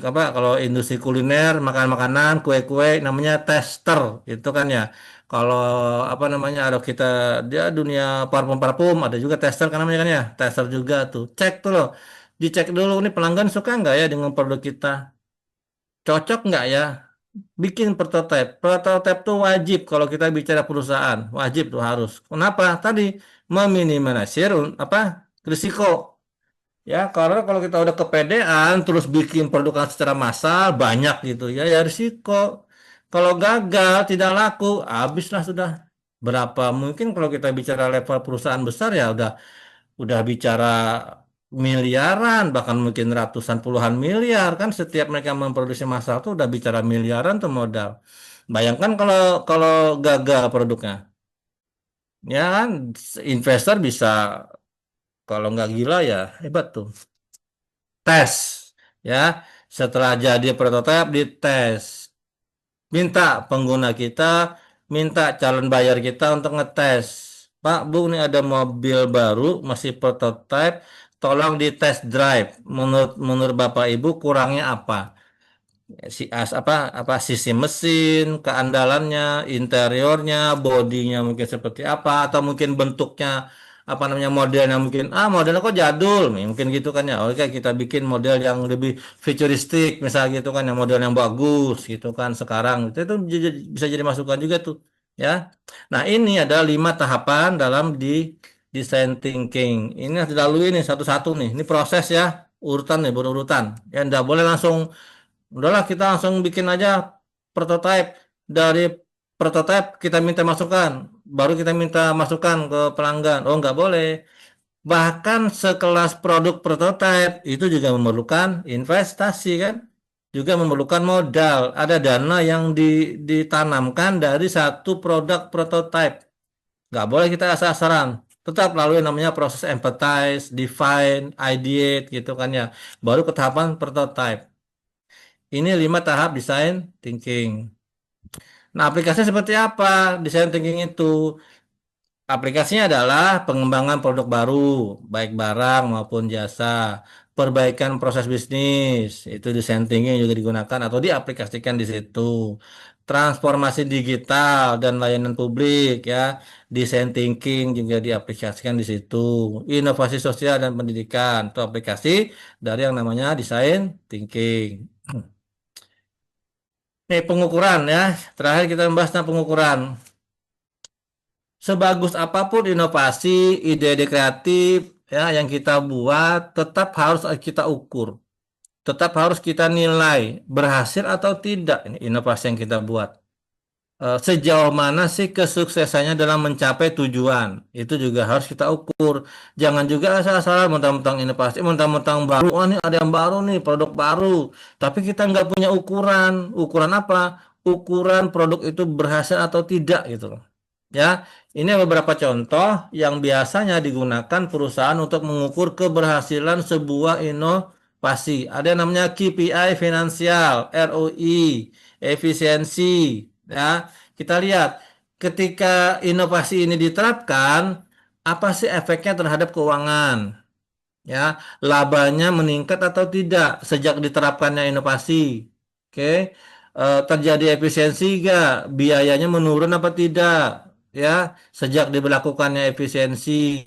kalau industri kuliner, makanan-makanan, kue-kue namanya tester, itu kan ya. Kalau apa namanya, ada kita dia dunia parfum-parfum ada juga tester kan namanya kan ya. Tester juga tuh. Cek tuh loh. Dicek dulu nih pelanggan suka nggak ya dengan produk kita? Cocok nggak ya? Bikin prototipe. Prototipe tuh wajib kalau kita bicara perusahaan, wajib tuh harus. Kenapa? Tadi meminimalisir apa? Risiko. Ya, karena kalau kita udah kepedean, terus bikin produk secara massal, banyak gitu ya, ya risiko. Kalau gagal, tidak laku, habislah sudah. Berapa mungkin kalau kita bicara level perusahaan besar ya udah bicara miliaran, bahkan mungkin ratusan puluhan miliar kan setiap mereka memproduksi massal tuh udah bicara miliaran tuh modal. Bayangkan kalau kalau gagal produknya, ya kan investor bisa kalau nggak gila ya hebat tuh. Tes ya, setelah jadi prototipe dites, minta pengguna kita, minta calon bayar kita untuk ngetes. Pak Bu, ini ada mobil baru masih prototipe, tolong di test drive. Menurut Bapak Ibu kurangnya apa? Apa sisi mesin, keandalannya, interiornya, bodinya mungkin seperti apa, atau mungkin bentuknya apa namanya modelnya mungkin modelnya kok jadul mungkin gitu kan ya. Oke, kita bikin model yang lebih futuristik misalnya gitu kan, yang model yang bagus gitu kan sekarang itu bisa jadi masukan juga tuh, ya. Nah, ini ada 5 tahapan dalam di design thinking. Ini harus dilalui nih satu-satu nih. Ini proses ya, urutan nih, berurutan. Ya, nggak boleh langsung. Udahlah kita langsung bikin aja prototype. Dari prototype kita minta masukan. Baru kita minta masukan ke pelanggan. Oh, nggak boleh. Bahkan sekelas produk prototype itu juga memerlukan investasi kan. juga memerlukan modal. Ada dana yang ditanamkan dari satu produk prototype. Nggak boleh kita asal-asalan. Tetap lalui namanya proses empathize, define, ideate gitu kan ya. Baru ke tahapan prototype. Ini 5 tahap design thinking. Nah, aplikasinya seperti apa design thinking itu? Aplikasinya adalah pengembangan produk baru, baik barang maupun jasa, perbaikan proses bisnis, itu design thinking juga digunakan atau diaplikasikan di situ. Transformasi digital dan layanan publik ya, design thinking juga diaplikasikan di situ. Inovasi sosial dan pendidikan, itu aplikasi dari yang namanya design thinking. Nih pengukuran ya, terakhir kita membahas tentang pengukuran. Sebagus apapun inovasi, ide-ide kreatif ya yang kita buat tetap harus kita ukur, tetap harus kita nilai berhasil atau tidak ini inovasi yang kita buat. Sejauh mana sih kesuksesannya dalam mencapai tujuan? Itu juga harus kita ukur. Jangan juga asal-asalan mentang-mentang inovasi, mentang-mentang baru. Oh, ini ada yang baru nih, produk baru. Tapi kita nggak punya ukuran. Ukuran apa? Ukuran produk itu berhasil atau tidak gitu loh. Ya, ini beberapa contoh yang biasanya digunakan perusahaan untuk mengukur keberhasilan sebuah inovasi. Ada yang namanya KPI finansial, ROI, efisiensi. Ya, kita lihat ketika inovasi ini diterapkan, apa sih efeknya terhadap keuangan? Ya, labanya meningkat atau tidak sejak diterapkannya inovasi. Oke. Terjadi efisiensi enggak? Biayanya menurun apa tidak? Ya, sejak diberlakukannya efisiensi.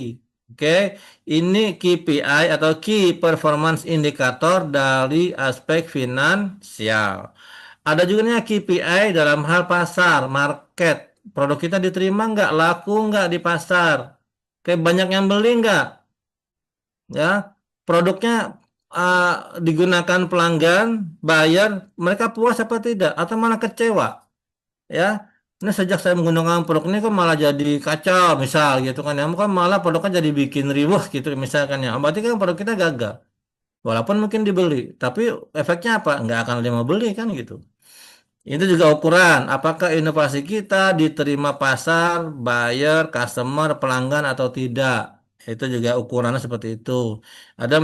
Oke. Ini KPI atau Key Performance Indicator dari aspek finansial. Ada juga nih KPI dalam hal pasar, market. Produk kita diterima nggak? Laku nggak di pasar? Kayak banyak yang beli nggak? Ya, produknya uh, digunakan pelanggan, bayar, mereka puas apa tidak? Atau malah kecewa? Ya, ini sejak saya menggunakan produk ini kok malah jadi kacau, misal gitu kan ya. Kan malah produknya jadi bikin riuh gitu misalkan ya. Berarti kan produk kita gagal. Walaupun mungkin dibeli, tapi efeknya apa? Nggak akan ada yang mau beli kan gitu. Itu juga ukuran, apakah inovasi kita diterima pasar, buyer, customer, pelanggan atau tidak. Itu juga ukurannya seperti itu. Ada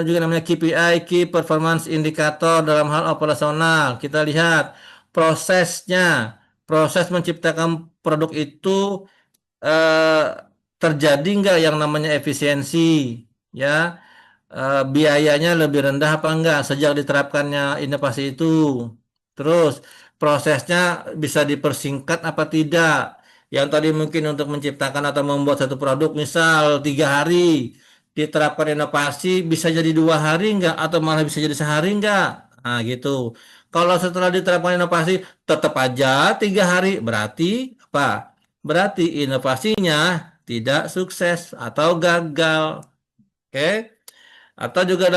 juga namanya KPI, Key Performance Indicator dalam hal operasional. Kita lihat prosesnya, proses menciptakan produk itu eh, terjadi nggak yang namanya efisiensi, ya. Biayanya lebih rendah apa enggak sejak diterapkannya inovasi itu. Terus prosesnya bisa dipersingkat apa tidak? Yang tadi mungkin untuk menciptakan atau membuat satu produk misal 3 hari diterapkan inovasi bisa jadi 2 hari enggak atau malah bisa jadi sehari enggak? Nah gitu. Kalau setelah diterapkan inovasi tetap aja 3 hari berarti apa? Berarti inovasinya tidak sukses atau gagal. Oke? Atau juga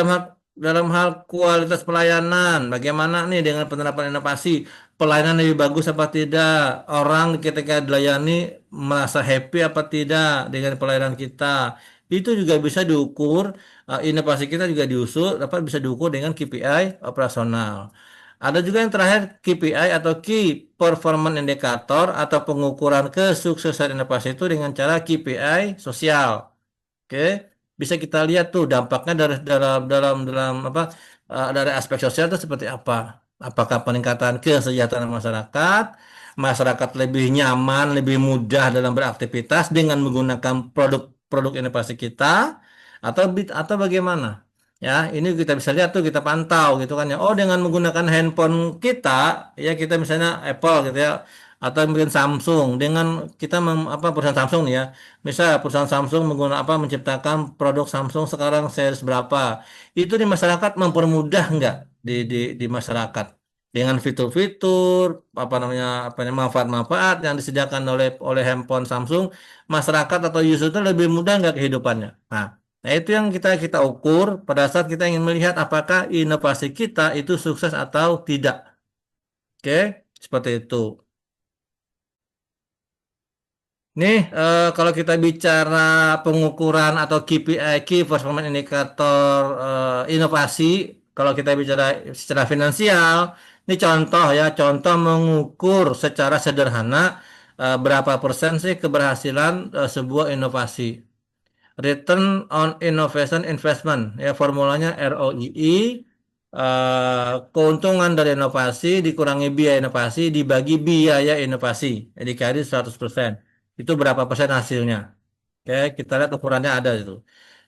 dalam hal kualitas pelayanan, bagaimana nih dengan penerapan inovasi? Pelayanan lebih bagus apa tidak? Orang ketika dilayani merasa happy apa tidak dengan pelayanan kita? Itu juga bisa diukur, inovasi kita juga diusul, dapat bisa diukur dengan KPI operasional. Ada juga yang terakhir KPI atau Key Performance Indicator atau pengukuran kesuksesan inovasi itu dengan cara KPI sosial. Oke, bisa kita lihat tuh dampaknya dalam apa dari aspek sosial itu seperti apa? Apakah peningkatan kesejahteraan masyarakat, masyarakat lebih nyaman, lebih mudah dalam beraktivitas dengan menggunakan produk-produk inovasi kita, atau bagaimana? Ya, ini kita bisa lihat tuh kita pantau gitu kan ya. Oh, dengan menggunakan handphone kita, ya kita misalnya Apple gitu ya, atau mungkin Samsung dengan kita perusahaan Samsung nih ya. Misal perusahaan Samsung menggunakan menciptakan produk Samsung sekarang series berapa? Itu di masyarakat mempermudah nggak di masyarakat dengan fitur-fitur manfaat-manfaat yang disediakan oleh handphone Samsung, masyarakat atau user itu lebih mudah nggak kehidupannya. Nah, itu yang kita ukur pada saat kita ingin melihat apakah inovasi kita itu sukses atau tidak. Oke, seperti itu. Nih, kalau kita bicara pengukuran atau KPI, Key Performance Indicator inovasi, Kalau kita bicara secara finansial, ini contoh ya, contoh mengukur secara sederhana berapa persen sih keberhasilan sebuah inovasi. Return on Innovation Investment, ya formulanya ROII, keuntungan dari inovasi dikurangi biaya inovasi dibagi biaya inovasi, jadi dikali 100%. Itu berapa persen hasilnya? Oke, kita lihat ukurannya ada itu.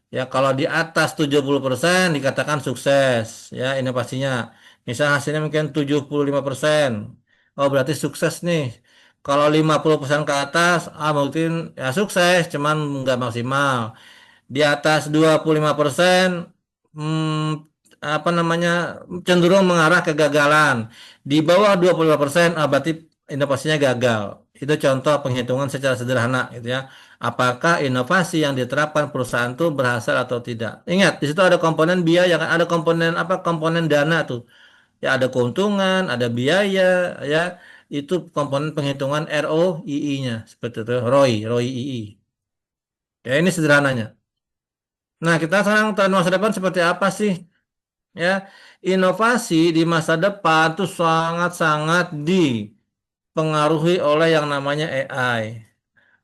Ya, kalau di atas 70% dikatakan sukses, ya inovasinya. Misal hasilnya mungkin 75%. Oh, berarti sukses nih. Kalau 50% ke atas, mungkin ya sukses, cuman nggak maksimal. Di atas 25%, apa namanya, cenderung mengarah kegagalan. Di bawah 25%, berarti inovasinya gagal. Itu contoh penghitungan secara sederhana gitu ya. Apakah inovasi yang diterapkan perusahaan itu berhasil atau tidak? Ingat, di situ ada komponen biaya, kan ada komponen apa? Komponen dana tuh. Ya ada keuntungan, ada biaya, ya. Itu komponen penghitungan ROII-nya seperti itu, ROI. Ya ini sederhananya. Nah, kita sekarang tahun masa depan seperti apa sih? Ya, inovasi di masa depan tuh sangat-sangat dipengaruhi oleh yang namanya AI,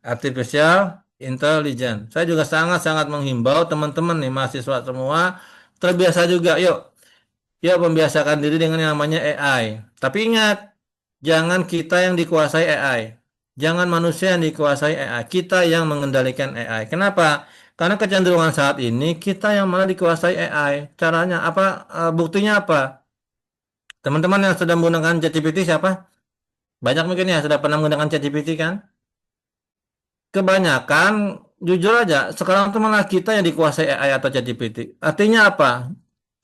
Artificial Intelligence. Saya juga sangat-sangat menghimbau teman-teman nih mahasiswa semua terbiasa juga. Yuk, yuk membiasakan diri dengan yang namanya AI. Tapi ingat, jangan kita yang dikuasai AI. Jangan manusia yang dikuasai AI. Kita yang mengendalikan AI. Kenapa? Karena kecenderungan saat ini kita yang malah dikuasai AI. Caranya apa? Buktinya apa? Teman-teman yang sudah menggunakan ChatGPT siapa? Banyak mungkin ya sudah pernah menggunakan ChatGPT kan? Kebanyakan, jujur aja, sekarang tuh malah kita yang dikuasai AI atau ChatGPT. Artinya apa?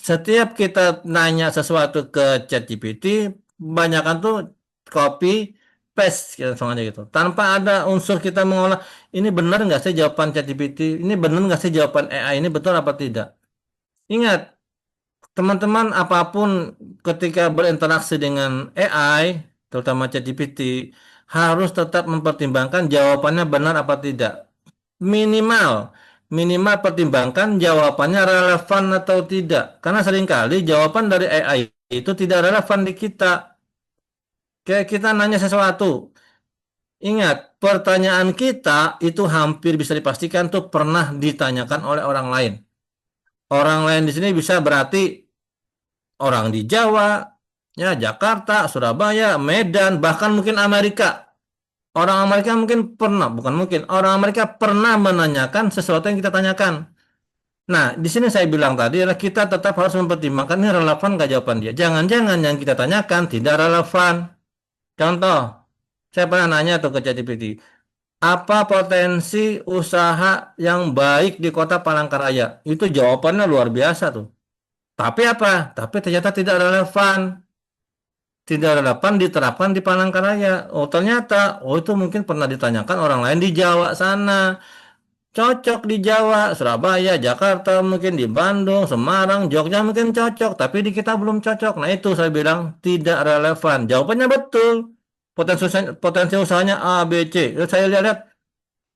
Setiap kita nanya sesuatu ke ChatGPT, kebanyakan tuh copy paste gitu, sama aja gitu. Tanpa ada unsur kita mengolah, ini benar nggak sih jawaban ChatGPT? Ini benar nggak sih jawaban AI? Ini betul apa tidak? Ingat, teman-teman apapun ketika berinteraksi dengan AI, terutama ChatGPT, harus tetap mempertimbangkan jawabannya benar apa tidak. Minimal, minimal pertimbangkan jawabannya relevan atau tidak. Karena seringkali jawaban dari AI itu tidak relevan di kita. Kayak kita nanya sesuatu. Ingat, pertanyaan kita itu hampir bisa dipastikan tuh pernah ditanyakan oleh orang lain. Orang lain di sini bisa berarti orang di Jawa, ya Jakarta, Surabaya, Medan, bahkan mungkin Amerika. Orang Amerika mungkin pernah, bukan mungkin, orang Amerika pernah menanyakan sesuatu yang kita tanyakan. Nah, di sini saya bilang tadi adalah kita tetap harus mempertimbangkan ini relevan nggak jawaban dia. Jangan-jangan yang kita tanyakan tidak relevan. Contoh, saya pernah nanya tuh ke ChatGPT, apa potensi usaha yang baik di kota Palangkaraya? Itu jawabannya luar biasa tuh. Tapi apa? Tapi ternyata tidak relevan. Tidak relevan diterapkan di Palangkaraya. Oh, ternyata, oh itu mungkin pernah ditanyakan orang lain di Jawa sana. Cocok di Jawa, Surabaya, Jakarta, mungkin di Bandung, Semarang, Jogja mungkin cocok, tapi di kita belum cocok. Nah, itu saya bilang tidak relevan. Jawabannya betul. Potensi usahanya A, B, C. Terus saya lihat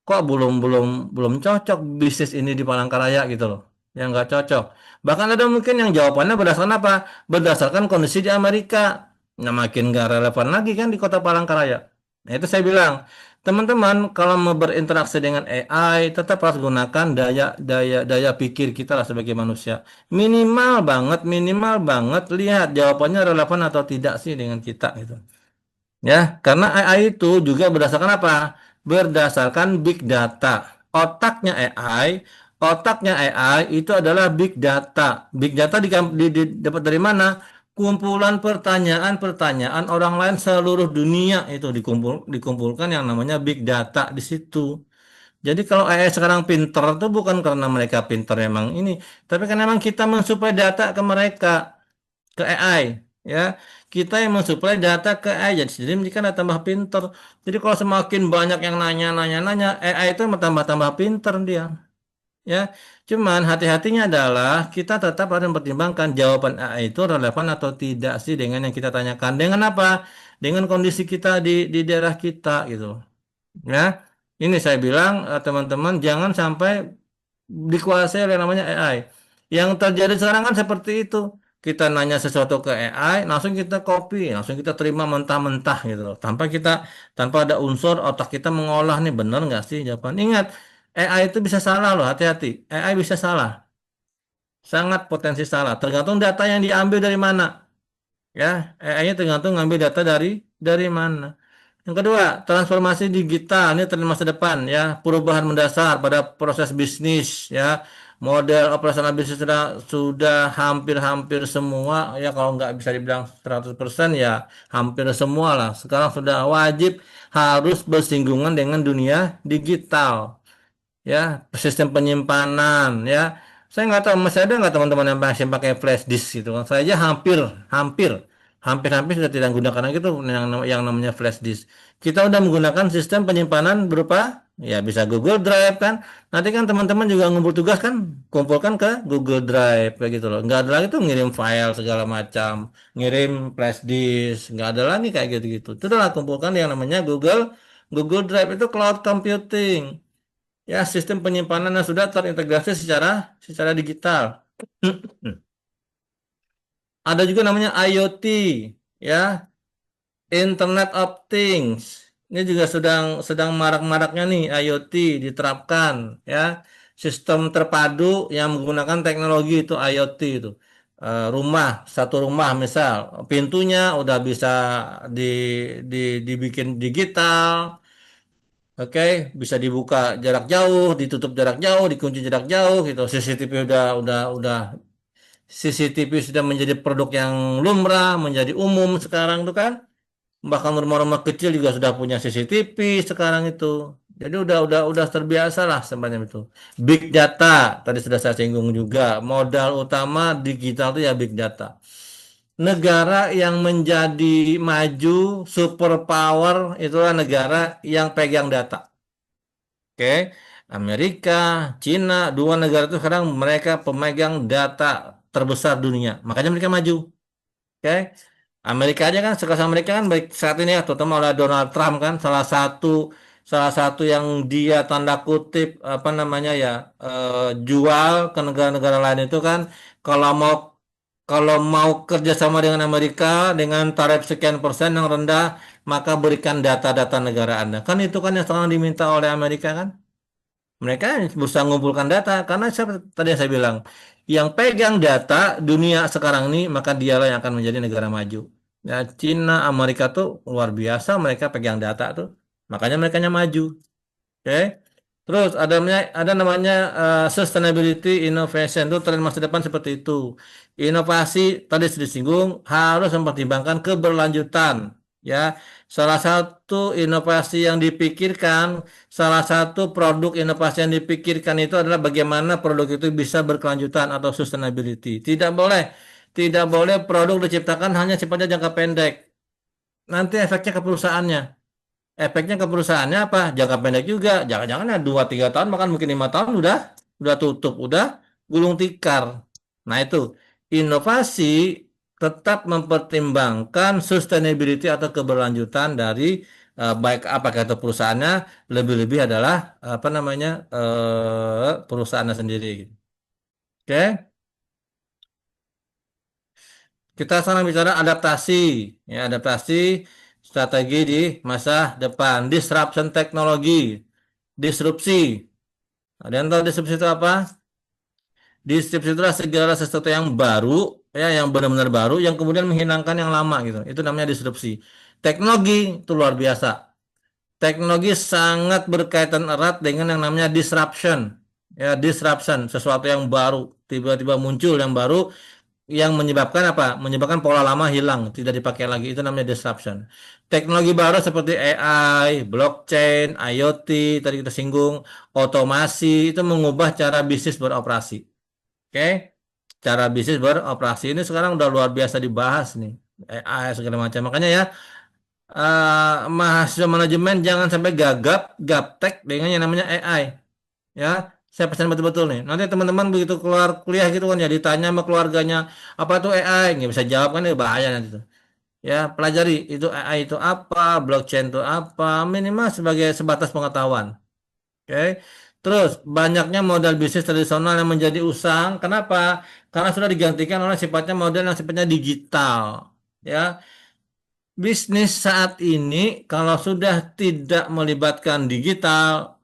kok belum belum belum cocok bisnis ini di Palangkaraya gitu loh. Yang nggak cocok. Bahkan ada mungkin yang jawabannya berdasarkan apa? Berdasarkan kondisi di Amerika. Nah, makin nggak relevan lagi kan di kota Palangkaraya. Nah, itu saya bilang, teman-teman kalau mau berinteraksi dengan AI, tetap harus gunakan daya daya daya pikir kita lah sebagai manusia. Minimal banget lihat jawabannya relevan atau tidak sih dengan kita gitu. Ya, karena AI itu juga berdasarkan apa? Berdasarkan big data. Otaknya AI, otaknya AI itu adalah big data. Big data dapat dari mana? Kumpulan pertanyaan-pertanyaan orang lain seluruh dunia itu dikumpulkan yang namanya big data di situ. Jadi kalau AI sekarang pinter itu bukan karena mereka pinter memang ini, tapi karena memang kita mensuplai data ke mereka, ke AI, ya kita yang mensuplai data ke AI jadi sendiri mereka tambah pinter. Jadi kalau semakin banyak yang nanya AI itu tambah-tambah pinter dia, ya. Cuman hati-hatinya adalah kita tetap harus mempertimbangkan jawaban AI itu relevan atau tidak sih dengan yang kita tanyakan, dengan apa, dengan kondisi kita di daerah kita gitu, ya. Ini saya bilang teman-teman jangan sampai dikuasai oleh namanya AI. Yang terjadi sekarang kan seperti itu. kita nanya sesuatu ke AI, langsung kita copy, langsung kita terima mentah-mentah gitu loh. Tanpa ada unsur otak kita mengolah nih bener nggak sih jawaban. Ingat, AI itu bisa salah loh, hati-hati. AI bisa salah, sangat potensi salah. Tergantung data yang diambil dari mana. Ya, AI-nya tergantung ngambil data dari mana. Yang kedua, transformasi digital ini tren masa depan ya, perubahan mendasar pada proses bisnis ya. Model operasional bisnis sudah hampir-hampir semua ya, kalau nggak bisa dibilang 100% ya hampir semua lah. Sekarang sudah wajib harus bersinggungan dengan dunia digital ya, sistem penyimpanan ya. Saya nggak tahu, masih ada nggak teman-teman yang masih pakai flash disk gitu kan? Saya aja hampir, hampir sudah tidak menggunakan lagi tuh yang namanya flash disk. Kita udah menggunakan sistem penyimpanan berupa ya bisa Google Drive kan. Nanti kan teman-teman juga ngumpul tugas kan, kumpulkan ke Google Drive kayak gitu loh. Nggak ada lagi tuh ngirim file segala macam, ngirim flash disk, nggak ada lagi kayak gitu-gitu. Itu adalah kumpulkan yang namanya Google Drive itu cloud computing. Ya, sistem penyimpanan yang sudah terintegrasi secara digital. Ada juga namanya IoT, ya, Internet of Things. Ini juga sedang sedang marak-maraknya nih IoT diterapkan, ya. Sistem terpadu yang menggunakan teknologi itu IoT itu. Satu rumah misal, pintunya udah bisa di, dibikin digital. Oke, bisa dibuka jarak jauh, ditutup jarak jauh, dikunci jarak jauh gitu. CCTV sudah menjadi produk yang lumrah, menjadi umum sekarang tuh kan. Bahkan rumah-rumah kecil juga sudah punya CCTV sekarang itu. Jadi udah terbiasa lah sebenarnya itu. Big data tadi sudah saya singgung juga. Modal utama digital itu ya big data. Negara yang menjadi maju superpower itulah negara yang pegang data. Oke, Amerika, Cina, dua negara itu sekarang mereka pemegang data terbesar dunia. Makanya mereka maju. Oke, Amerika aja kan, sekarang Amerika kan baik saat ini ya, terutama oleh Donald Trump kan, salah satu yang dia tanda kutip apa namanya ya jual ke negara-negara lain itu kan, kalau mau kalau mau kerjasama dengan Amerika dengan tarif sekian persen yang rendah, maka berikan data-data negara Anda. Kan itu kan yang sekarang diminta oleh Amerika kan. Mereka berusaha mengumpulkan data karena tadi yang saya bilang, yang pegang data dunia sekarang ini maka dialah yang akan menjadi negara maju. Ya, Cina, Amerika tuh luar biasa mereka pegang data tuh, makanya mereka maju. Oke. Terus ada namanya sustainability innovation itu tren masa depan seperti itu. Inovasi tadi sudah disinggung harus mempertimbangkan keberlanjutan. Ya, salah satu inovasi yang dipikirkan, salah satu produk inovasi yang dipikirkan itu adalah bagaimana produk itu bisa berkelanjutan atau sustainability. Tidak boleh produk diciptakan hanya sifatnya jangka pendek. Nanti efeknya ke perusahaannya. Efeknya ke perusahaannya apa? Jangka pendek juga. Jangan-jangan ya 2-3 tahun, bahkan mungkin 5 tahun udah tutup, udah gulung tikar. Nah itu inovasi tetap mempertimbangkan sustainability atau keberlanjutan dari baik apakah itu perusahaannya, lebih-lebih adalah apa namanya perusahaannya sendiri. Oke, kita sekarang bicara adaptasi, ya adaptasi strategi di masa depan, disruption teknologi. Disrupsi. Ada yang tahu disrupsi itu apa? Disrupsi itu adalah segala sesuatu yang baru, ya, yang benar-benar baru, yang kemudian menghilangkan yang lama gitu. Itu namanya disrupsi. Teknologi itu luar biasa. Teknologi sangat berkaitan erat dengan yang namanya disruption. Ya, disruption, sesuatu yang baru, tiba-tiba muncul yang baru, yang menyebabkan apa? Menyebabkan pola lama hilang, tidak dipakai lagi. Itu namanya disruption. Teknologi baru seperti AI, blockchain, IoT, tadi kita singgung, otomasi, itu mengubah cara bisnis beroperasi. Oke? Cara bisnis beroperasi ini sekarang udah luar biasa dibahas nih. AI segala macam. Makanya ya, mahasiswa manajemen jangan sampai gaptek dengan yang namanya AI. Ya, saya pesan betul-betul nih. Nanti teman-teman begitu keluar kuliah gitu kan ya ditanya sama keluarganya apa tuh AI, nggak bisa jawab kan, itu bahaya nanti tuh. Ya, pelajari itu AI itu apa, blockchain itu apa, minimal sebagai sebatas pengetahuan. Oke. Terus banyaknya modal bisnis tradisional yang menjadi usang. Kenapa? Karena sudah digantikan oleh sifatnya model yang sifatnya digital. Ya, bisnis saat ini kalau sudah tidak melibatkan digital,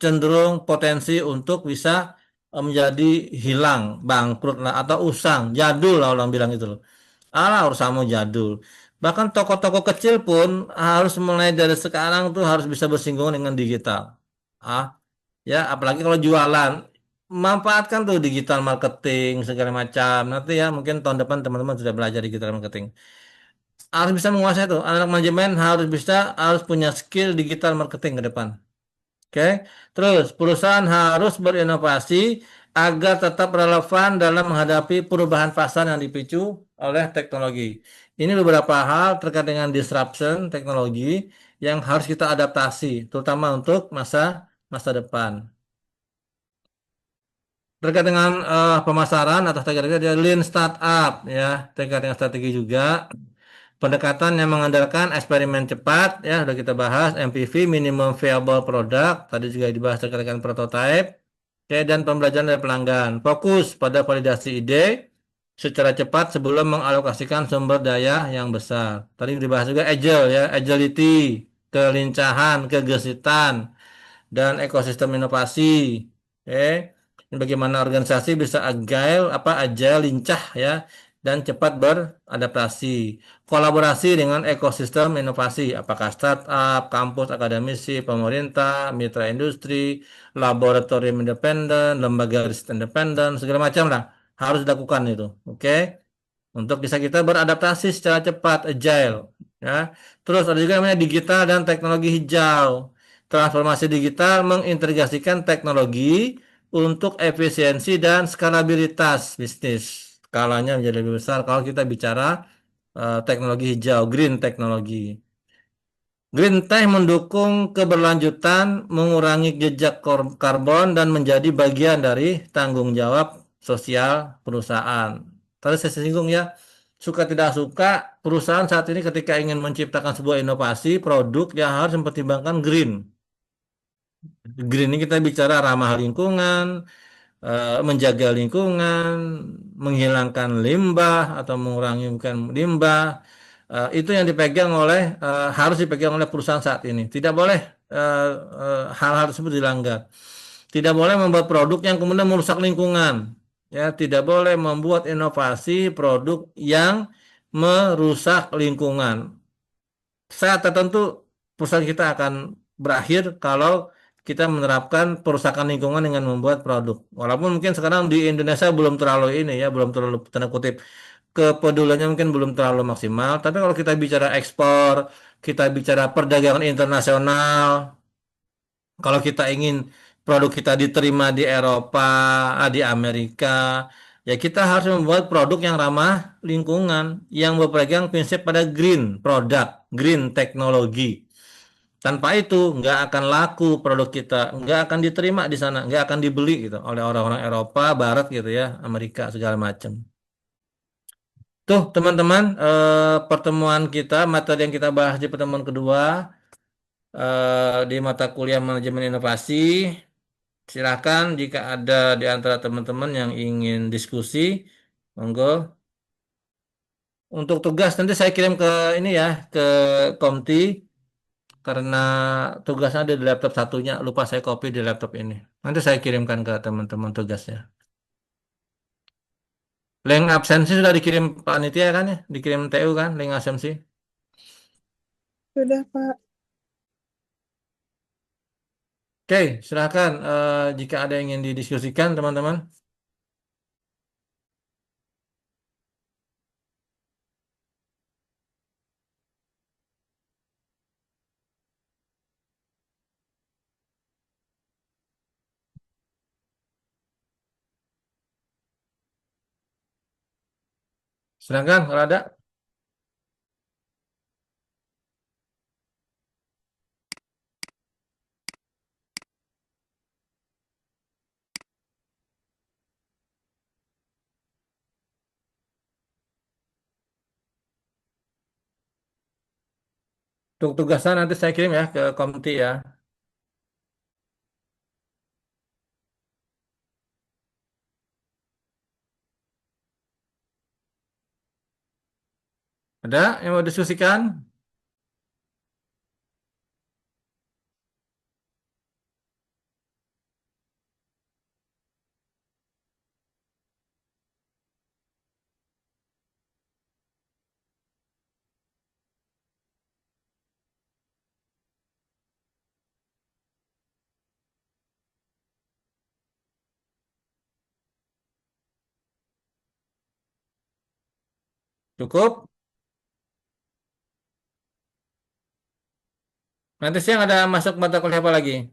cenderung potensi untuk bisa menjadi hilang, bangkrut lah atau usang, jadul lah orang bilang itu loh. Alah urusanmu jadul. Bahkan toko-toko kecil pun harus mulai dari sekarang tuh harus bisa bersinggungan dengan digital. Ah, ya apalagi kalau jualan, manfaatkan tuh digital marketing segala macam. Nanti ya mungkin tahun depan teman-teman sudah belajar digital marketing, harus bisa menguasai itu. Anak manajemen harus bisa, harus punya skill digital marketing ke depan. Oke. Terus perusahaan harus berinovasi agar tetap relevan dalam menghadapi perubahan pasar yang dipicu oleh teknologi. Ini beberapa hal terkait dengan disruption teknologi yang harus kita adaptasi, terutama untuk masa masa depan. Terkait dengan pemasaran atau strategi dia lean startup ya, terkait dengan strategi juga. Pendekatan yang mengandalkan eksperimen cepat, ya sudah kita bahas, MPV, minimum viable product, tadi juga dibahas terkait dengan prototype, oke, dan pembelajaran dari pelanggan. Fokus pada validasi ide secara cepat sebelum mengalokasikan sumber daya yang besar. Tadi dibahas juga agile ya, agility, kelincahan, kegesitan, dan ekosistem inovasi. Oke. Ini bagaimana organisasi bisa agile, lincah ya, dan cepat beradaptasi. Kolaborasi dengan ekosistem inovasi, apakah startup, kampus akademisi, pemerintah, mitra industri, laboratorium independen, lembaga riset independen, segala macam lah harus dilakukan itu. Oke, untuk bisa kita beradaptasi secara cepat, agile, ya. Terus ada juga namanya digital dan teknologi hijau. Transformasi digital mengintegrasikan teknologi untuk efisiensi dan skalabilitas bisnis. Skalanya menjadi lebih besar kalau kita bicara teknologi hijau, green teknologi. Green Tech mendukung keberlanjutan, mengurangi jejak karbon, dan menjadi bagian dari tanggung jawab sosial perusahaan. Tadi saya singgung ya, suka tidak suka, perusahaan saat ini ketika ingin menciptakan sebuah inovasi, produk yang harus mempertimbangkan green. Green ini kita bicara ramah lingkungan, menjaga lingkungan, menghilangkan limbah atau mengurangi mungkin limbah, itu yang dipegang oleh harus dipegang oleh perusahaan saat ini. Tidak boleh hal-hal tersebut dilanggar. Tidak boleh membuat produk yang kemudian merusak lingkungan. Ya, tidak boleh membuat inovasi produk yang merusak lingkungan. Saat tertentu perusahaan kita akan berakhir kalau kita menerapkan perusakan lingkungan dengan membuat produk. Walaupun mungkin sekarang di Indonesia belum terlalu ini ya, belum terlalu tanda kutip kepeduliannya mungkin belum terlalu maksimal. Tapi kalau kita bicara ekspor, kita bicara perdagangan internasional, kalau kita ingin produk kita diterima di Eropa, di Amerika, ya kita harus membuat produk yang ramah lingkungan, yang berpegang prinsip pada green product, green teknologi. Tanpa itu nggak akan laku produk kita, nggak akan diterima di sana, nggak akan dibeli gitu oleh orang-orang Eropa, Barat gitu ya, Amerika segala macam. Tuh teman-teman, pertemuan kita, materi yang kita bahas di pertemuan kedua di mata kuliah manajemen inovasi. Silakan jika ada di antara teman-teman yang ingin diskusi, monggo. Untuk tugas nanti saya kirim ke ini ya, ke Komti karena tugasnya ada di laptop satunya, lupa saya copy di laptop ini. Nanti saya kirimkan ke teman-teman tugasnya. Link absensi sudah dikirim panitia kan ya? Dikirim TU kan, link absensi. Sudah, Pak. Oke, silakan jika ada yang ingin didiskusikan teman-teman. Silakan kalau ada. Untuk tugasnya nanti saya kirim ya ke Komti ya. Ada yang mau diskusikan? Cukup? Nanti siang ada masuk mata kuliah apa lagi?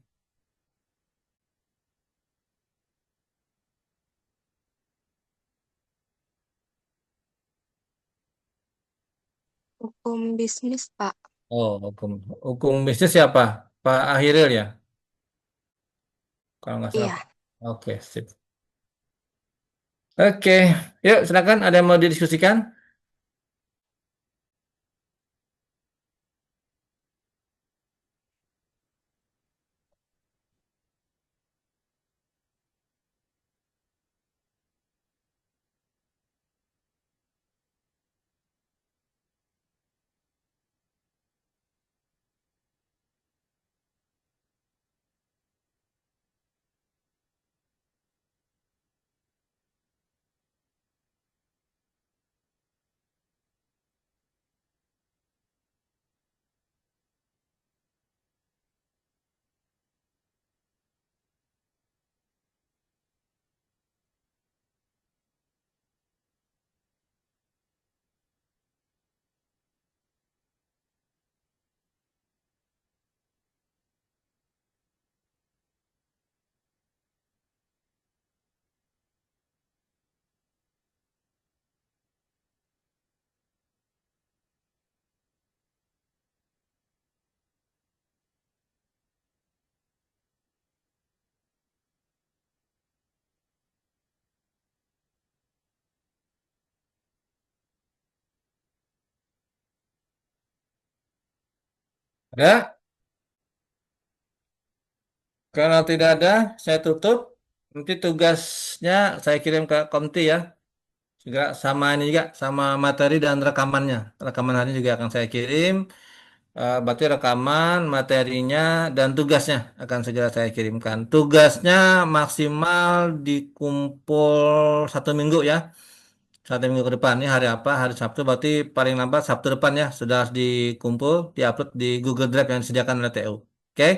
Hukum bisnis, Pak. Oh, hukum. Hukum bisnis siapa? Pak Ahiril ya? Kalau nggak salah. Iya. Oke, sip. Oke, yuk silakan. Ada yang mau didiskusikan? Ada? Kalau tidak ada, saya tutup. Nanti tugasnya saya kirim ke Komti ya. Juga sama ini juga, sama materi dan rekamannya. Rekaman hari ini juga akan saya kirim. Berarti rekaman, materinya, dan tugasnya akan segera saya kirimkan. Tugasnya maksimal dikumpul 1 minggu ya. 1 minggu ke depan. Ini hari apa? Hari Sabtu. Berarti paling lambat Sabtu depan ya. Sudah harus dikumpul, diupload di Google Drive yang disediakan oleh TU. Oke?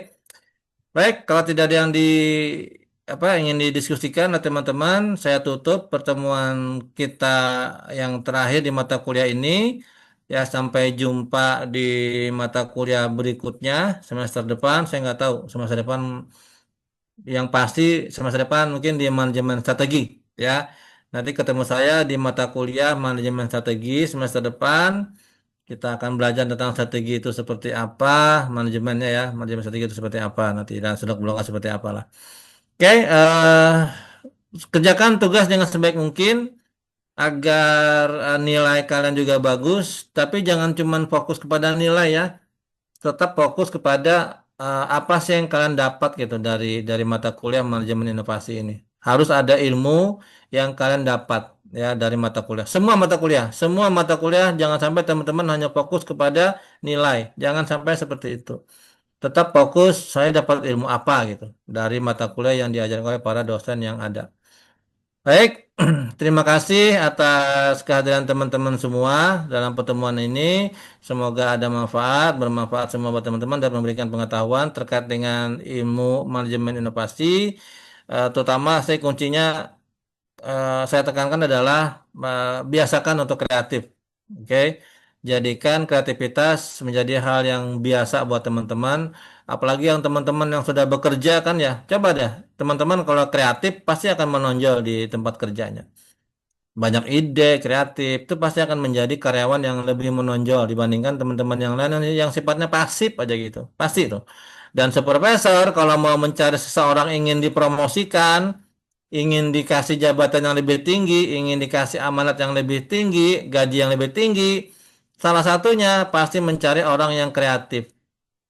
Baik, kalau tidak ada yang ingin didiskusikan oleh teman-teman, saya tutup pertemuan kita yang terakhir di mata kuliah ini. Ya, sampai jumpa di mata kuliah berikutnya semester depan. Saya nggak tahu semester depan, yang pasti semester depan mungkin di manajemen strategi. Ya, nanti ketemu saya di mata kuliah manajemen strategi semester depan. Kita akan belajar tentang strategi itu seperti apa, manajemennya ya, manajemen strategi itu seperti apa nanti dan seluk beluknya seperti apa lah. Oke, kerjakan tugas dengan sebaik mungkin agar nilai kalian juga bagus, tapi jangan cuma fokus kepada nilai ya, tetap fokus kepada apa sih yang kalian dapat gitu dari mata kuliah manajemen inovasi ini. Harus ada ilmu yang kalian dapat ya dari mata kuliah. Semua mata kuliah jangan sampai teman-teman hanya fokus kepada nilai. Jangan sampai seperti itu. Tetap fokus saya dapat ilmu apa gitu dari mata kuliah yang diajarkan oleh para dosen yang ada. Baik, terima kasih atas kehadiran teman-teman semua dalam pertemuan ini. Semoga ada manfaat, bermanfaat semua buat teman-teman dan memberikan pengetahuan terkait dengan ilmu manajemen inovasi. Terutama saya kuncinya saya tekankan adalah biasakan untuk kreatif. Oke. Jadikan kreativitas menjadi hal yang biasa buat teman-teman. Apalagi yang teman-teman yang sudah bekerja kan ya. Coba deh, teman-teman kalau kreatif pasti akan menonjol di tempat kerjanya. Banyak ide kreatif itu pasti akan menjadi karyawan yang lebih menonjol dibandingkan teman-teman yang lain yang sifatnya pasif aja gitu. Pasti itu. Dan supervisor kalau mau mencari seseorang ingin dipromosikan, ingin dikasih jabatan yang lebih tinggi, ingin dikasih amanat yang lebih tinggi, gaji yang lebih tinggi, salah satunya pasti mencari orang yang kreatif,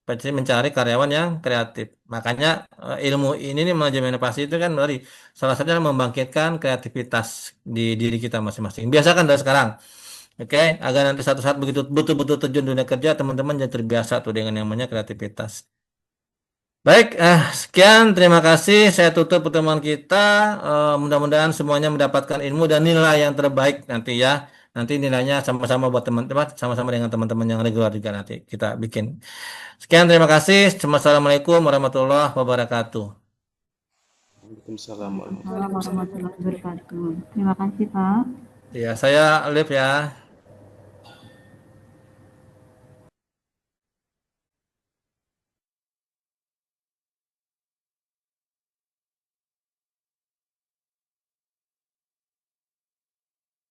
pasti mencari karyawan yang kreatif. Makanya ilmu ini nih manajemen inovasi itu kan dari salah satunya membangkitkan kreativitas di diri kita masing-masing. Biasakan dari sekarang. Oke, agar nanti satu saat begitu betul-betul terjun dunia kerja, teman-teman jadi terbiasa tuh dengan yang namanya kreativitas. Baik, sekian, terima kasih. Saya tutup pertemuan kita. Mudah-mudahan semuanya mendapatkan ilmu dan nilai yang terbaik nanti ya. Nanti nilainya sama-sama buat teman-teman, sama-sama dengan teman-teman yang regular juga nanti kita bikin. Sekian, terima kasih. Assalamualaikum warahmatullahi wabarakatuh. Waalaikumsalam warahmatullahi Waalaikumsalam wabarakatuh. warahmatullahi wabarakatuh. Terima kasih, Pak. Ya, saya Alif ya.